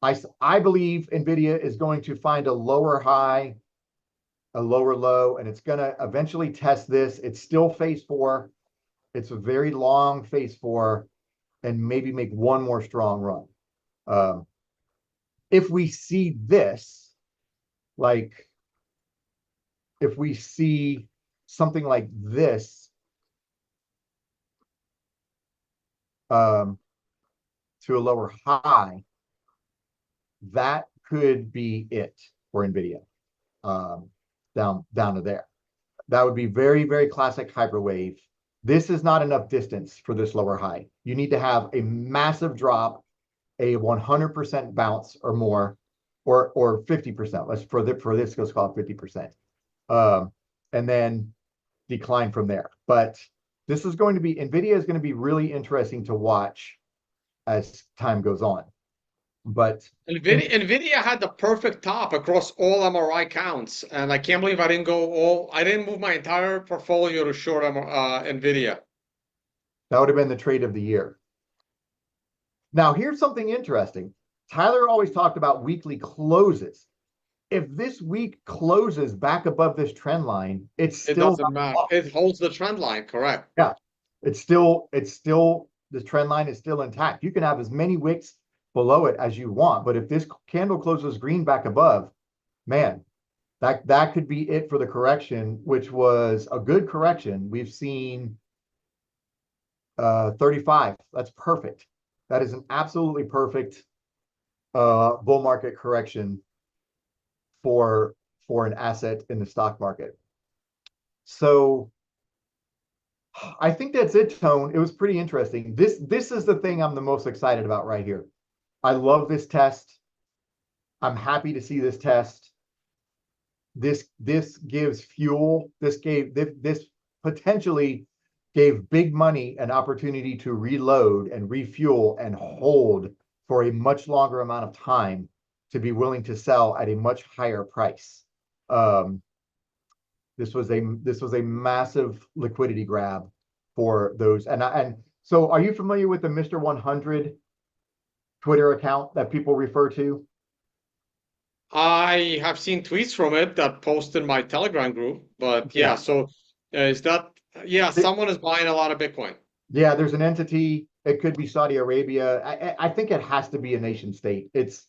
I believe NVIDIA is going to find a lower high, a lower low, and it's going to eventually test this. It's still phase 4. It's a very long phase 4, and maybe make one more strong run. If we see this, like if we see something like this, to a lower high, that could be it for NVIDIA, down to there. That would be very, very classic hyperwave. This is not enough distance for this lower high. You need to have a massive drop, a 100% bounce or more, or 50%. Let's for this, let's call it 50%, and then decline from there. But this is going to be, NVIDIA is going to be really interesting to watch as time goes on. But NVIDIA had the perfect top across all MRI counts, and I can't believe I didn't move my entire portfolio to short NVIDIA. that would have been the trade of the year. Now, here's something interesting. Tyler always talked about weekly closes. If this week closes back above this trend line, it doesn't matter. It holds the trend line, correct? Yeah, it's still the trend line is still intact. You can have as many wicks below it as you want, but if this candle closes green back above, man, that could be it for the correction, which was a good correction. We've seen 35. That's perfect. That is an absolutely perfect bull market correction for an asset in the stock market. So I think that's it, Tone. It was pretty interesting. This is the thing I'm the most excited about right here. I love this test. I'm happy to see this test. This gives fuel. This potentially gave big money an opportunity to reload and refuel and hold for a much longer amount of time, to be willing to sell at a much higher price. This was a massive liquidity grab for those. And so, are you familiar with the Mr. 100 Twitter account that people refer to? I have seen tweets from it that post in my Telegram group, but yeah, Yeah. so is that, yeah, someone is buying a lot of Bitcoin. Yeah, there's an entity. It could be Saudi Arabia. I think it has to be a nation state. It's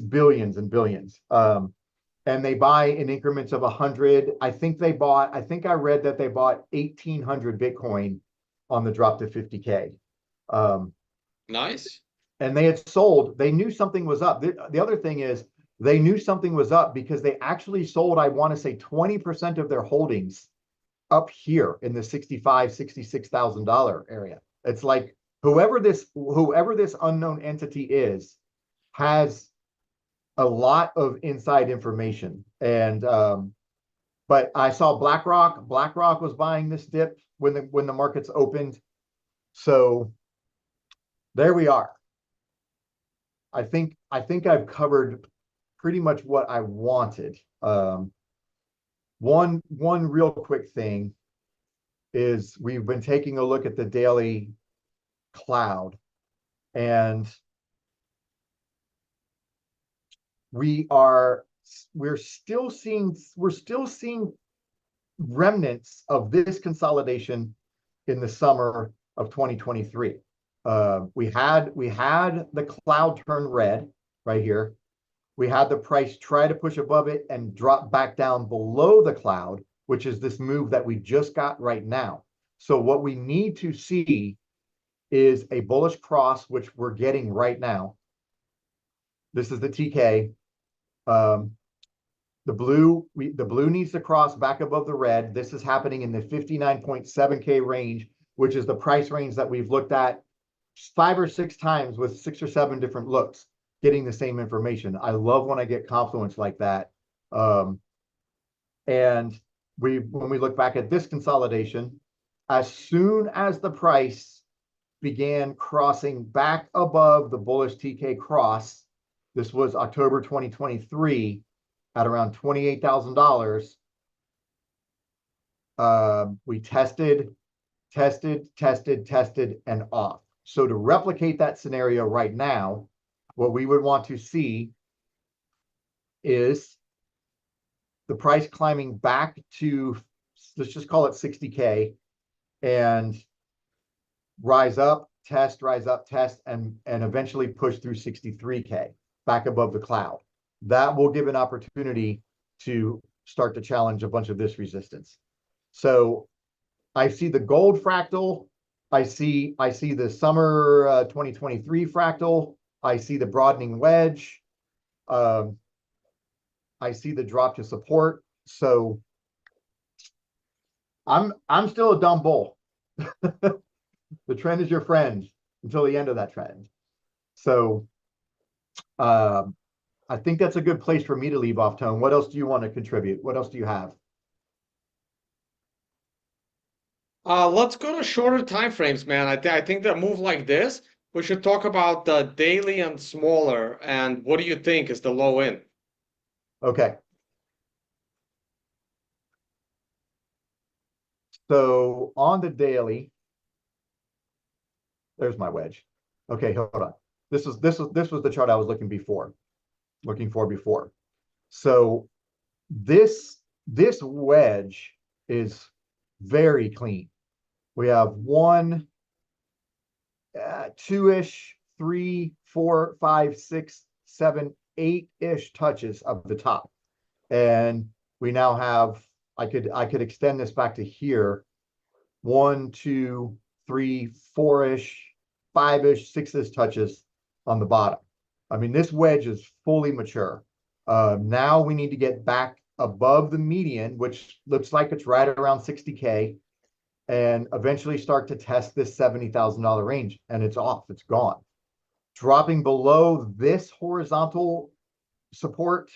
billions and billions. And they buy in increments of 100. I think I read that they bought 1,800 Bitcoin on the drop to 50K. Um, Nice. and they had sold, they knew something was up. The other thing is they knew something was up because they actually sold, I want to say 20% of their holdings up here in the $66,000 area. It's like whoever this unknown entity is has a lot of inside information. And but I saw BlackRock was buying this dip when the markets opened. So there we are. I think I've covered pretty much what I wanted. One real quick thing is we've been taking a look at the daily cloud, and we're still seeing remnants of this consolidation in the summer of 2023. We had the cloud turn red right here. We had the price try to push above it and drop back down below the cloud, which is this move that we just got right now. So what we need to see is a bullish cross, which we're getting right now. This is the TK. The blue needs to cross back above the red. This is happening in the 59.7K range, which is the price range that we've looked at 5 or 6 times with 6 or 7 different looks, getting the same information. I love when I get confluence like that. And when we look back at this consolidation, as soon as the price began crossing back above the bullish TK cross, this was October 2023 at around $28,000. We tested, and off. So to replicate that scenario right now, what we would want to see is the price climbing back to, let's just call it 60K, and rise up, test, and eventually push through 63K back above the cloud. That will give an opportunity to start to challenge a bunch of this resistance. So I see the gold fractal. I see the summer 2023 fractal. I see the broadening wedge. I see the drop to support. So I'm still a dumb bull. The trend is your friend until the end of that trend. So I think that's a good place for me to leave off, Tone. What else do you want to contribute? What else do you have? Let's go to shorter time frames, man. I think that move like this, we should talk about the daily and smaller. And what do you think is the low end? Okay. So on the daily, there's my wedge. Okay, hold on. This was the chart I was looking for before. So this wedge is very clean. We have 1, 2-ish, 3, 4, 5, 6, 7, 8-ish touches of the top. And we now have, I could extend this back to here. 1, 2, 3, 4-ish, 5-ish, 6-ish touches on the bottom. I mean, this wedge is fully mature. Now we need to get back above the median, which looks like it's right around 60K, and eventually start to test this $70,000 range, and it's off, it's gone. Dropping below this horizontal support,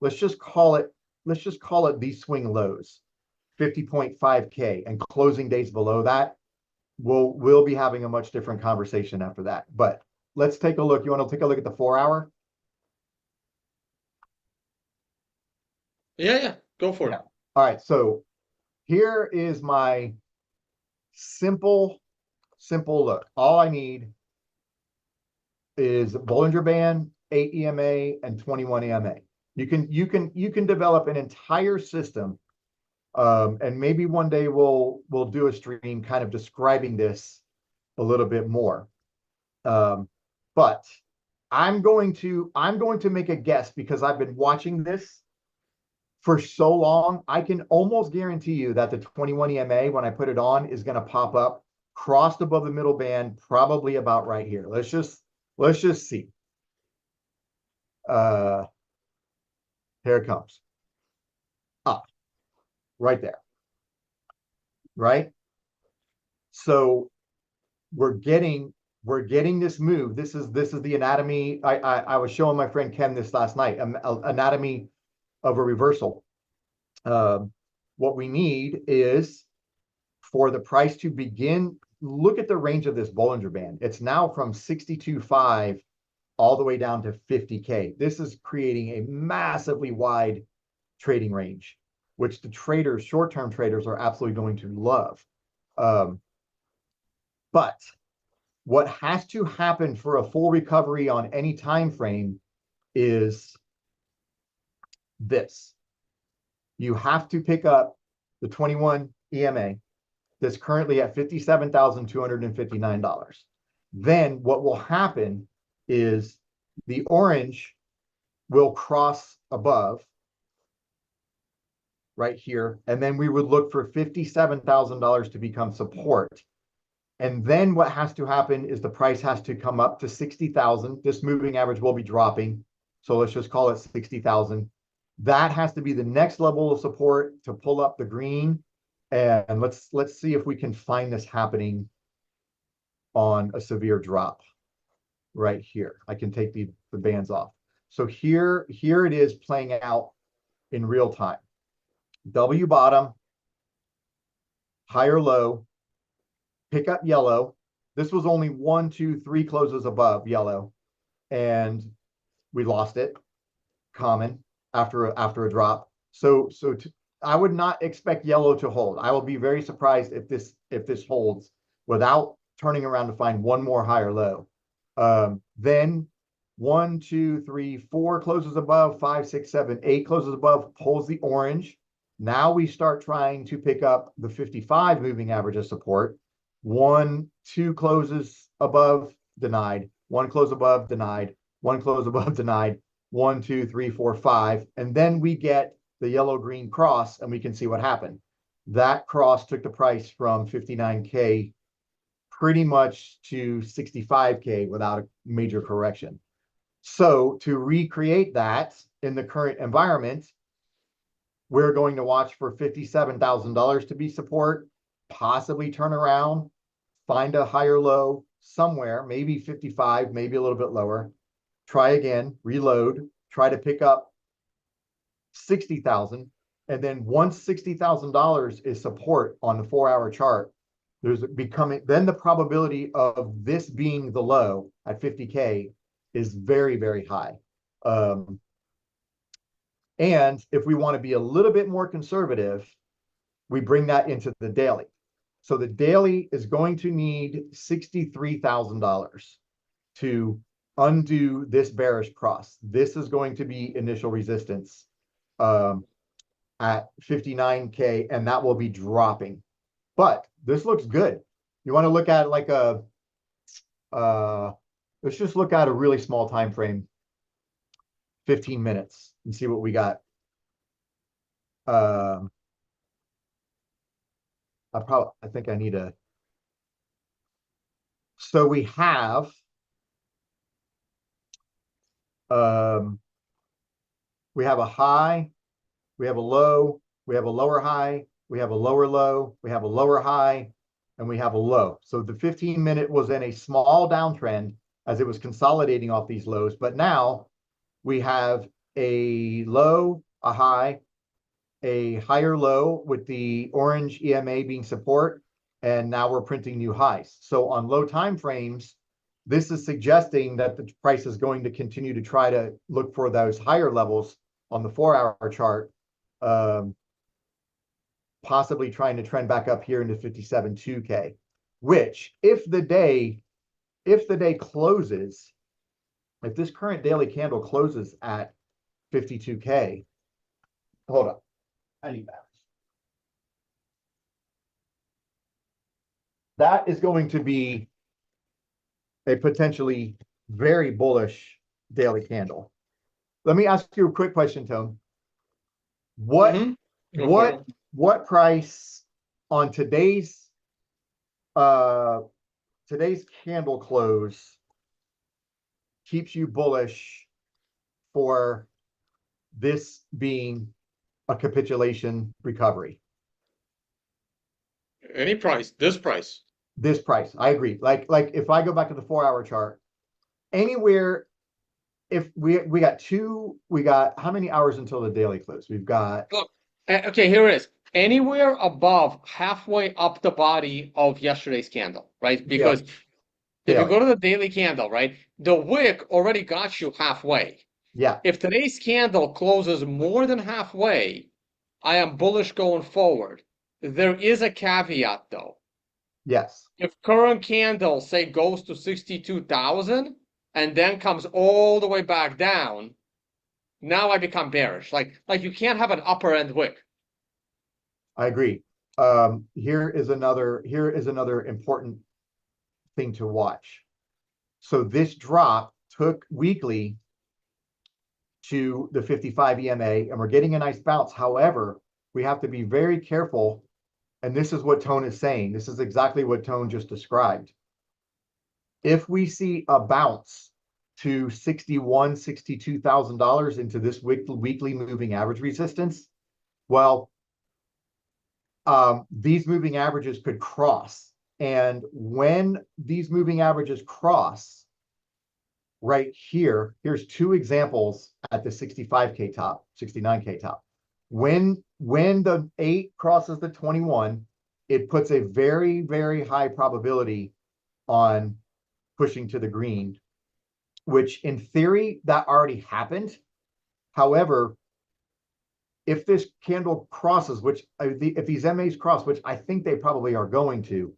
let's just call it these swing lows, 50.5K, and closing days below that, we'll be having a much different conversation after that. But let's take a look. You want to take a look at the 4-hour? Yeah, go for it. All right, so here is my simple look. All I need is Bollinger Band, 8 EMA, and 21 EMA. You can develop an entire system, and maybe one day we'll do a stream kind of describing this a little bit more. But I'm going to make a guess because I've been watching this for so long. I can almost guarantee you that the 21 EMA, when I put it on, is going to pop up crossed above the middle band, probably about right here. Let's just see. Here it comes. Up, right there. Right? So we're getting this move. This is the anatomy. I was showing my friend Ken this last night, anatomy of a reversal. What we need is for the price to begin. Look at the range of this Bollinger Band. It's now from 62.5 all the way down to 50K. This is creating a massively wide trading range, which the traders, short-term traders, are absolutely going to love. But what has to happen for a full recovery on any time frame is this. You have to pick up the 21 EMA that's currently at $57,259. Then what will happen is the orange will cross above right here, and then we would look for $57,000 to become support. And then what has to happen is the price has to come up to 60,000. This moving average will be dropping, so let's just call it 60,000. That has to be the next level of support to pull up the green. And let's see if we can find this happening on a severe drop right here. I can take the bands off. So here it is playing out in real time. W bottom, higher low, pick up yellow. This was only 1, 2, 3 closes above yellow, and we lost it. Common after a drop. So I would not expect yellow to hold. I will be very surprised if this holds without turning around to find one more higher low. Then 1, 2, 3, 4 closes above, 5, 6, 7, 8 closes above, pulls the orange. Now we start trying to pick up the 55 moving average as support. 1, 2 closes above, denied. 1 close above, denied. 1 close above, denied. 1, 2, 3, 4, 5. And then we get the yellow-green cross, and we can see what happened. That cross took the price from 59K pretty much to 65K without a major correction. So to recreate that in the current environment, we're going to watch for $57,000 to be support, possibly turn around, find a higher low somewhere, maybe 55, maybe a little bit lower, try again, reload, try to pick up 60,000. And then once $60,000 is support on the 4-hour chart, then the probability of this being the low at 50K is very, very high. And if we want to be a little bit more conservative, we bring that into the daily. So the daily is going to need $63,000 to undo this bearish cross. This is going to be initial resistance at 59K, and that will be dropping. But this looks good. You want to look at like a, let's just look at a really small time frame, 15 minutes, and see what we got. I think I need a, so we have, we have a high, we have a low, we have a lower high, we have a lower low, we have a lower high, and we have a low. So the 15-minute was in a small downtrend as it was consolidating off these lows. But now we have a low, a high, a higher low with the orange EMA being support, and now we're printing new highs. So on low time frames, this is suggesting that the price is going to continue to try to look for those higher levels on the 4-hour chart, possibly trying to trend back up here into 57.2K, which if the day closes if this current daily candle closes at 52K, hold up, I need that. That is going to be a potentially very bullish daily candle. Let me ask you a quick question, Tone. What Go for what it. what price on today's candle close keeps you bullish for this being a capitulation recovery? Any price, this price. This price, I agree. Like if I go back to the 4-hour chart, anywhere, if we got how many hours until the daily close? We've got Look, okay, here it is. Anywhere above halfway up the body of yesterday's candle, right? Because if you daily. go to the daily candle, right, the wick already got you halfway. Yeah, If today's candle closes more than halfway, I am bullish going forward. There is a caveat though. yes, If current candle, say, goes to 62,000 and then comes all the way back down, now I become bearish. Like you can't have an upper end wick. I agree. Here is another important thing to watch. So this drop took weekly to the 55 EMA, and we're getting a nice bounce. However, we have to be very careful, and this is what Tone is saying. This is exactly what Tone just described. If we see a bounce to $62,000 into this weekly moving average resistance, well, these moving averages could cross. And when these moving averages cross, right here, here's two examples at the 65K top, 69K top. When the 8 crosses the 21, it puts a very, very high probability on pushing to the green, which in theory, that already happened. However, if this candle crosses, which if these MAs cross, which I think they probably are going to,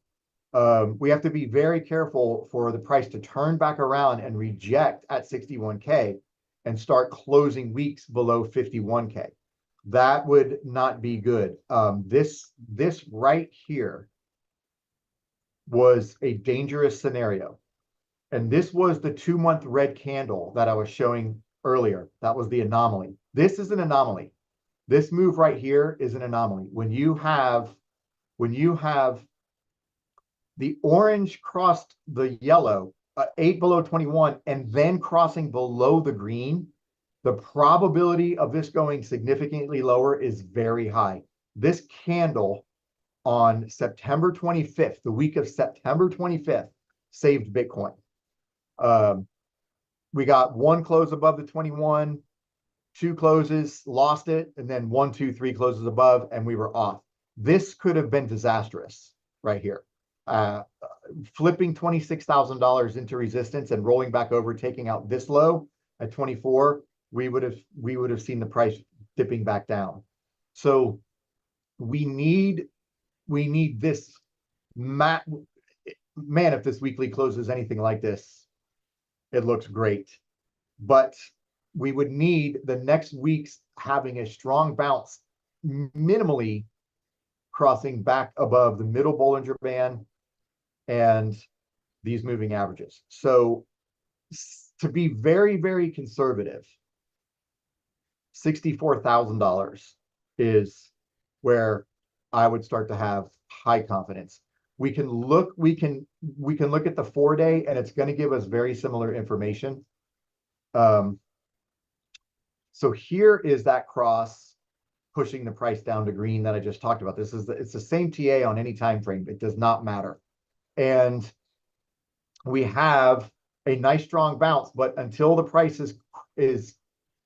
we have to be very careful for the price to turn back around and reject at 61K and start closing weeks below 51K. That would not be good. This right here was a dangerous scenario. And this was the 2-month red candle that I was showing earlier. That was the anomaly. This is an anomaly. This move right here is an anomaly. When you have the orange crossed the yellow, 8 below 21, and then crossing below the green, the probability of this going significantly lower is very high. This candle on September 25th, the week of September 25th, saved Bitcoin. We got one close above the 21, 2 closes, lost it, and then 1, 2, 3 closes above, and we were off. This could have been disastrous right here. Flipping $26,000 into resistance and rolling back over, taking out this low at 24, we would have seen the price dipping back down. So we need this man, if this weekly closes anything like this, it looks great. But we would need the next week's having a strong bounce, minimally crossing back above the middle Bollinger Band and these moving averages. So to be very, very conservative, $64,000 is where I would start to have high confidence. We can look at the 4-day, and it's going to give us very similar information. So here is that cross pushing the price down to green that I just talked about. It's the same TA on any time frame. It does not matter. And we have a nice strong bounce, but until the price is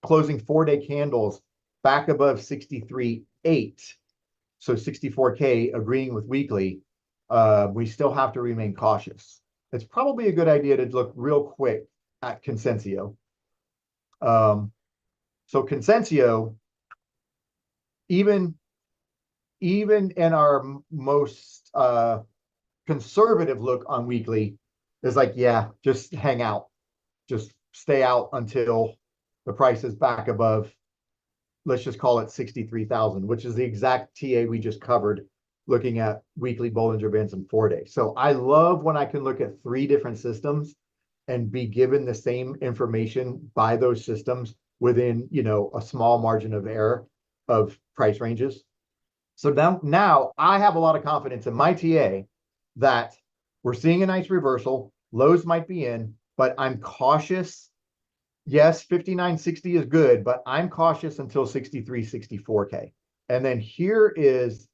closing 4-day candles back above 63.8, so 64K agreeing with weekly, we still have to remain cautious. It's probably a good idea to look real quick at Consensio. So Consensio, even in our most conservative look on weekly, is like, yeah, just hang out, just stay out until the price is back above, let's just call it 63,000, which is the exact TA we just covered looking at weekly Bollinger Bands and 4-day. So I love when I can look at 3 different systems and be given the same information by those systems within, a small margin of error of price ranges. So now I have a lot of confidence in my TA that we're seeing a nice reversal. Lows might be in, but I'm cautious. Yes, 59.60 is good, but I'm cautious until 63.64K. And then here is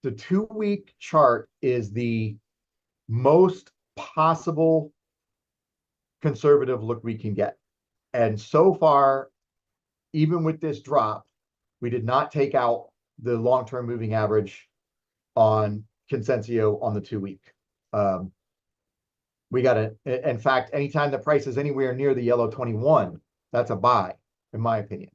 the 2-week chart is the most possible conservative look we can get. And so far, even with this drop, we did not take out the long-term moving average on Consensio on the 2-week. We got to, in fact, anytime the price is anywhere near the yellow 21, that's a buy, in my opinion.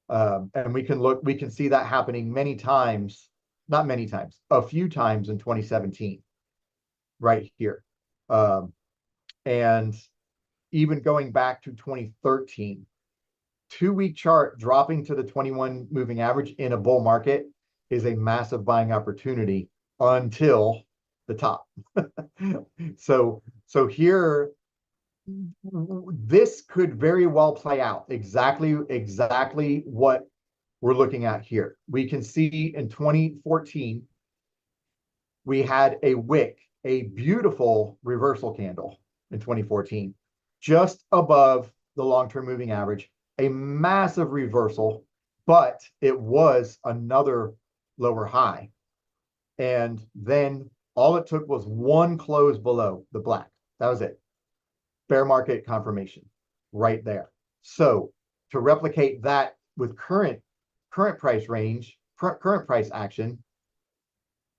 And we can see that happening many times, not many times, a few times in 2017, right here. And even going back to 2013, 2-week chart dropping to the 21 moving average in a bull market is a massive buying opportunity until the top. So here, this could very well play out exactly what we're looking at here. We can see in 2014, we had a wick, a beautiful reversal candle in 2014, just above the long-term moving average, a massive reversal, but it was another lower high. And then all it took was one close below the black. That was it. Bear market confirmation right there. So to replicate that with current price range, current price action,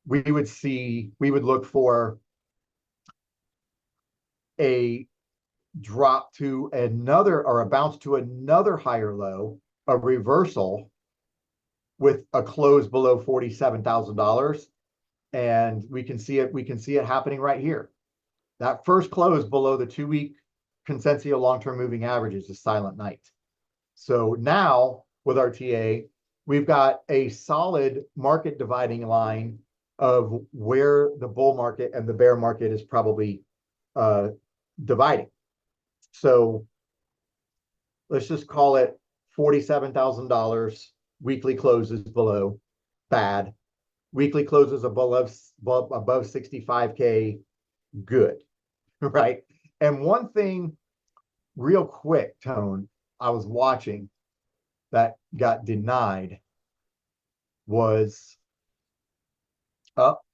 we would look for a drop to another, or a bounce to another higher low, a reversal with a close below $47,000. And we can see it happening right here. That first close below the 2-week Consensio long-term moving average is a silent night. So now with our TA, we've got a solid market dividing line of where the bull market and the bear market is probably dividing. So let's just call it $47,000 weekly closes below, bad. Weekly closes above 65K, good, right? And one thing real quick, Tone, I was watching that got denied was,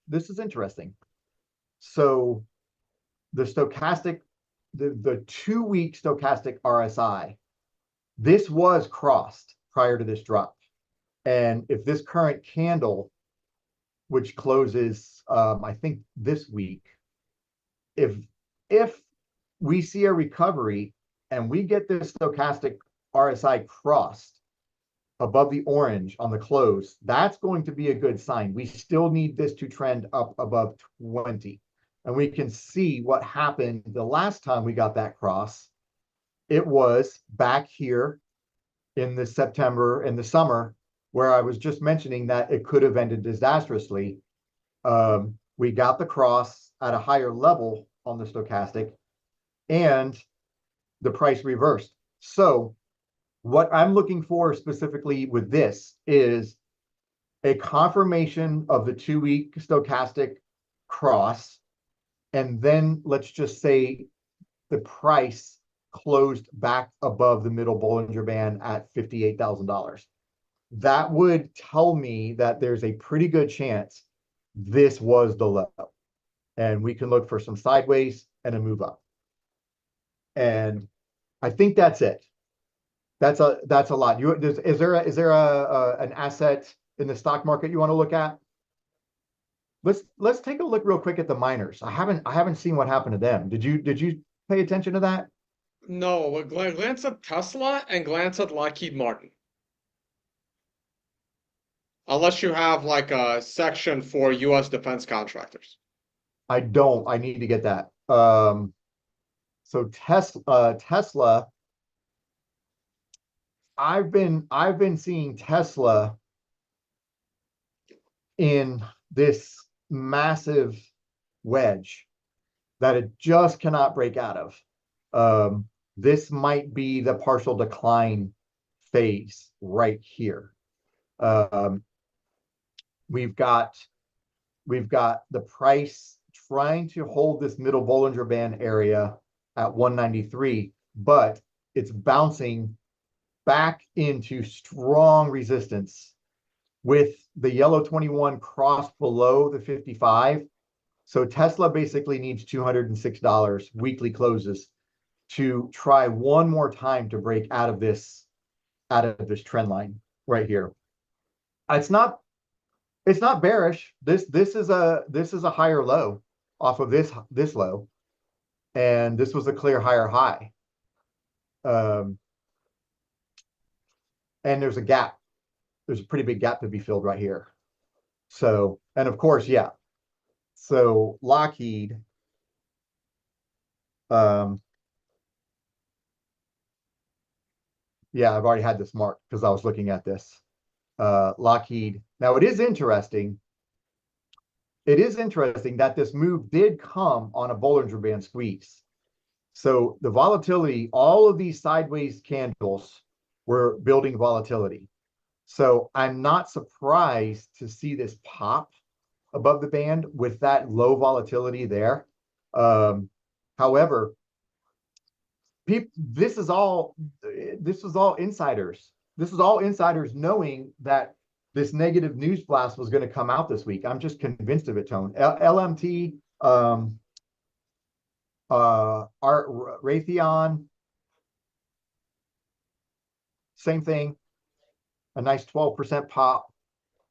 this is interesting. So the stochastic, the 2-week stochastic RSI, this was crossed prior to this drop. And if this current candle, which closes, I think this week, if we see a recovery and we get this stochastic RSI crossed above the orange on the close, that's going to be a good sign. We still need this to trend up above 20. And we can see what happened the last time we got that cross. It was back here in the summer, where I was just mentioning that it could have ended disastrously. We got the cross at a higher level on the stochastic, and the price reversed. So what I'm looking for specifically with this is a confirmation of the 2-week stochastic cross, and then let's just say the price closed back above the middle Bollinger Band at $58,000. That would tell me that there's a pretty good chance this was the low, and we can look for some sideways and a move up. And I think that's it. That's a lot. Is there an asset in the stock market you want to look at? Let's take a look real quick at the miners. I haven't seen what happened to them. Did you pay attention to that? No, glance at Tesla and glance at Lockheed Martin. Unless you have like a section for US defense contractors. I don't. I need to get that. So Tesla I've been seeing Tesla in this massive wedge that it just cannot break out of. This might be the partial decline phase right here. Um, we've got the price trying to hold this middle Bollinger Band area at 193, but it's bouncing back into strong resistance with the yellow 21 crossed below the 55. So Tesla basically needs $206 weekly closes to try one more time to break out of this trend line right here. It's not bearish. This is a higher low off of this low, and this was a clear higher high. And there's a gap. There's a pretty big gap to be filled right here. So, and of course, yeah. So Lockheed, yeah, I've already had this marked because I was looking at this. Lockheed. Now it is interesting. It is interesting that this move did come on a Bollinger Band squeeze. So the volatility, all of these sideways candles were building volatility. So I'm not surprised to see this pop above the band with that low volatility there. However, this is all insiders. This is all insiders knowing that this negative news blast was going to come out this week. I'm just convinced of it, Tone. LMT, Raytheon, same thing. A nice 12% pop.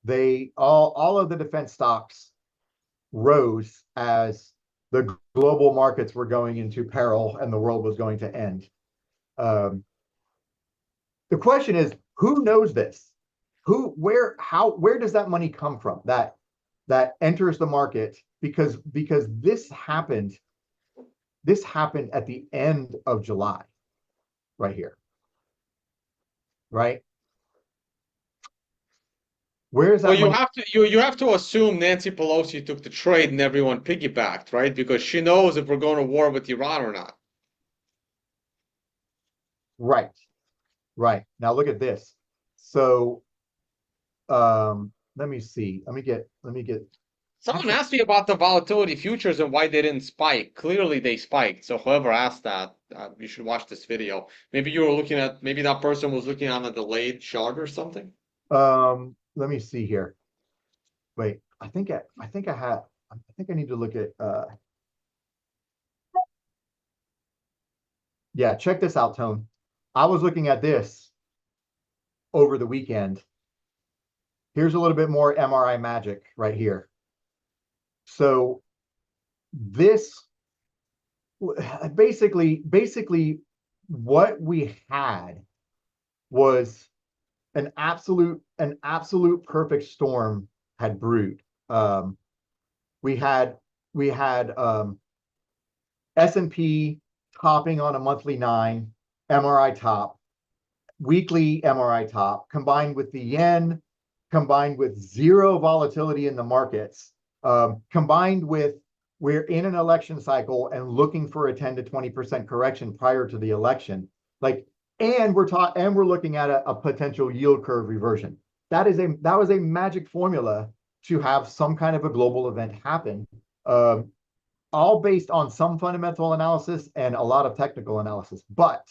They all of the defense stocks rose as the global markets were going into peril and the world was going to end. The question is, who knows this? Where does that money come from that enters the market? Because this happened at the end of July, right here, right? Where is that Well, money? you have to assume Nancy Pelosi took the trade and everyone piggybacked, right? Because she knows if we're going to war with Iran or not. Right, right. Now look at this. So let me see. Let me get Someone actually, asked me about the volatility futures and why they didn't spike. Clearly they spiked. So whoever asked that, you should watch this video. Maybe you were looking at, maybe that person was looking on a delayed chart or something. let me see here. Wait, I think I need to look at yeah, check this out, Tone. I was looking at this over the weekend. Here's a little bit more MRI magic right here. So this basically what we had was an absolute perfect storm had brewed. We had S&P topping on a monthly 9, MRI top, weekly MRI top, combined with the yen, combined with zero volatility in the markets, combined with we're in an election cycle and looking for a 10 to 20% correction prior to the election. Like, and we're looking at a potential yield curve reversion. That was a magic formula to have some kind of a global event happen. All based on some fundamental analysis and a lot of technical analysis. But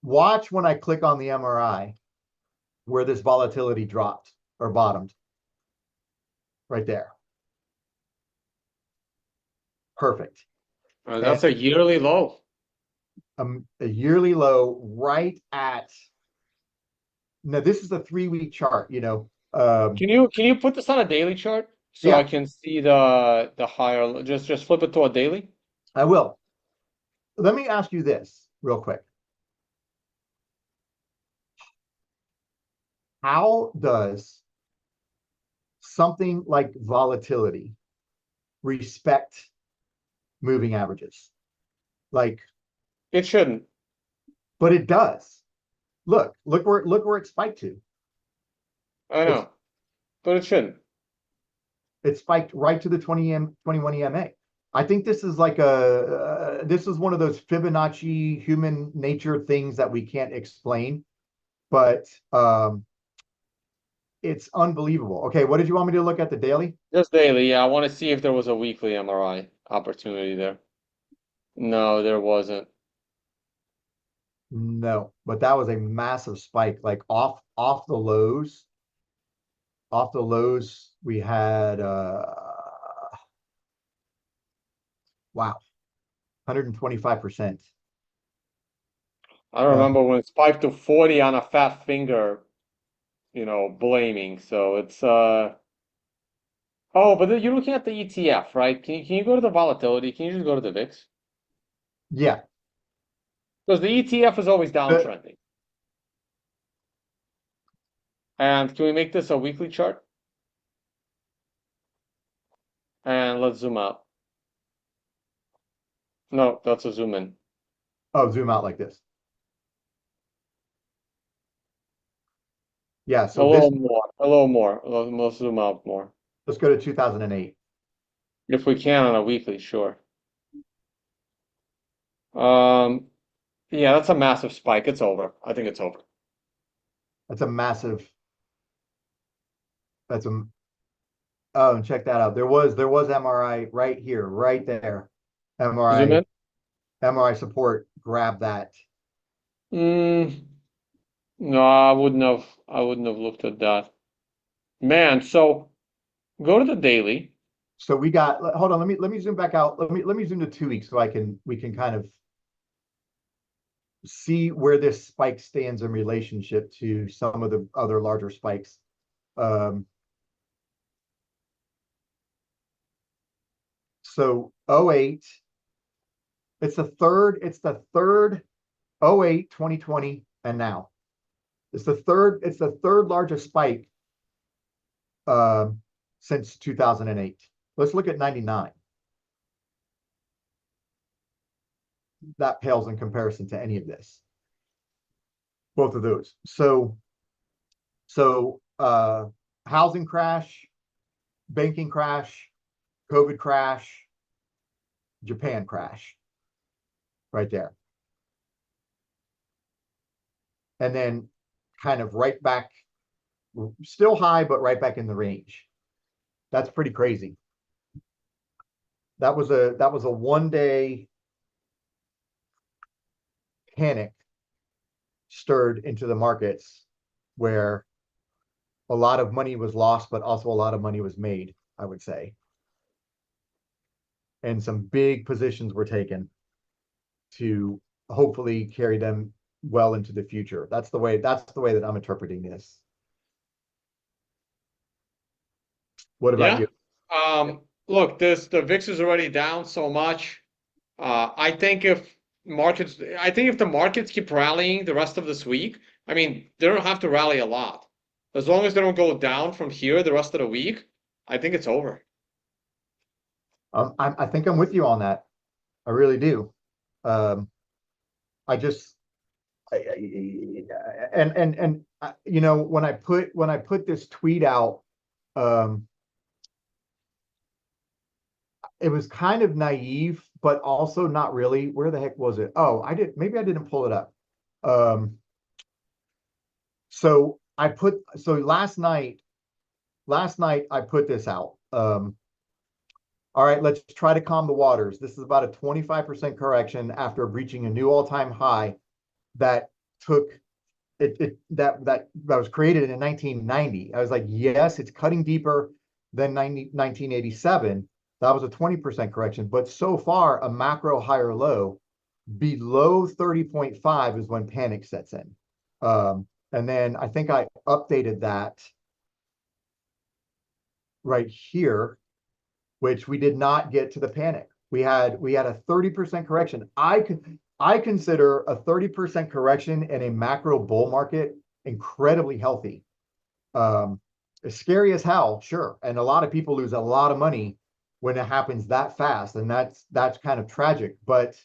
watch when I click on the MRI where this volatility dropped or bottomed. Right there. Perfect. That's a yearly low. A yearly low right at, now this is a 3-week chart, you know. Can you put this on a daily chart so I Yeah, can see the higher, just flip it to a daily? I will. Let me ask you this real quick. How does something like volatility respect moving averages? Like, It shouldn't. but it does. look where it spiked to. I It's know, but it shouldn't. it spiked right to the 21 EMA. I think this is like this is one of those Fibonacci human nature things that we can't explain, but it's unbelievable. Okay, what did you want me to look at the daily? Just daily, yeah. I want to see if there was a weekly MRI opportunity there. No, there wasn't. No, but that was a massive spike, like off the lows. Off the lows, we had wow, 125%. I don't remember when it spiked to 40 on a fat finger, blaming. So it's oh, but you're looking at the ETF, right? Can you go to the volatility? Can you just go to the VIX? Yeah. Because the ETF is always The, downtrending. And can we make this a weekly chart? And let's zoom out. No, that's a zoom in. oh, zoom out like this. Yeah, A so this, little more, a little more. Let's zoom out more. let's go to 2008. If we can on a weekly, sure. Um, yeah, that's a massive spike. It's over. I think it's over. That's a massive, that's a, oh, and check that out. There was MRI right here, right there. Zoom in. MRI support, grab that. Mm, no, I wouldn't have looked at that. Man, so go to the daily. So we got, hold on, let me zoom back out. Let me zoom to 2 weeks so we can kind of see where this spike stands in relationship to some of the other larger spikes. So '08, it's the third '08, 2020, and now. It's the third largest spike since 2008. Let's look at 99. That pales in comparison to any of this. Both of those. So housing crash, banking crash, COVID crash, Japan crash, right there. And then kind of right back, still high, but right back in the range. That's pretty crazy. That was a 1 day panic stirred into the markets where a lot of money was lost, but also a lot of money was made, I would say. And some big positions were taken to hopefully carry them well into the future. That's the way that I'm interpreting this. What about Yeah. you? Look, the VIX is already down so much. I think if the markets keep rallying the rest of this week, I mean, they don't have to rally a lot. As long as they don't go down from here the rest of the week, I think it's over. I think I'm with you on that. I really do. Um, I just and when I put this tweet out, um, it was kind of naive, but also not really. Where the heck was it? Oh, maybe I didn't pull it up. Um, so last night I put this out. All right, let's try to calm the waters. This is about a 25% correction after breaching a new all-time high that took that was created in 1990. I was like, yes, it's cutting deeper than 1987. That was a 20% correction, but so far a macro higher low below 30.5 is when panic sets in. And then I think I updated that right here, which we did not get to the panic. We had a 30% correction. I consider a 30% correction in a macro bull market incredibly healthy. It's scary as hell, sure. And a lot of people lose a lot of money when it happens that fast, and that's kind of tragic. But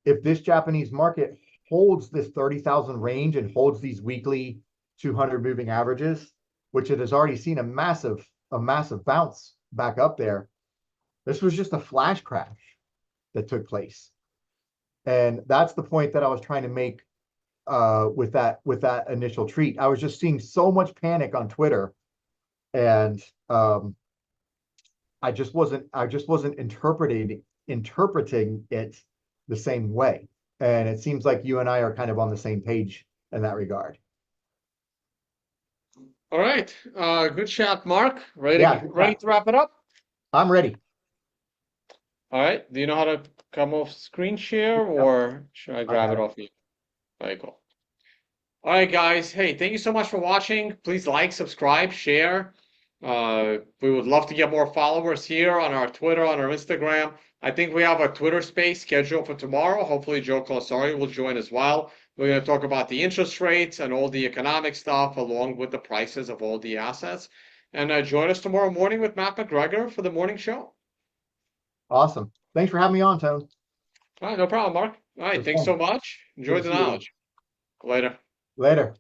if this Japanese market holds this 30,000 range and holds these weekly 200 moving averages, which it has already seen a massive bounce back up there. This was just a flash crash that took place. And that's the point that I was trying to make with that initial treat. I was just seeing so much panic on Twitter, and I just wasn't interpreting it the same way. And it seems like you and I are kind of on the same page in that regard. All right. Good chat, Mark. Ready to wrap it up? I'm ready. All right. Do you know how to come off screen share, or should I grab it off you? Very cool. All right, guys. Hey, thank you so much for watching. Please like, subscribe, share. We would love to get more followers here on our Twitter, on our Instagram. I think we have a Twitter space scheduled for tomorrow. Hopefully, Joe Colasari will join as well. We're going to talk about the interest rates and all the economic stuff, along with the prices of all the assets. And join us tomorrow morning with Matt McGregor for the morning show. Awesome. Thanks for having me on, Tone. All right, no problem, Mark. All right, thanks so much. Enjoy the knowledge. Later. Later.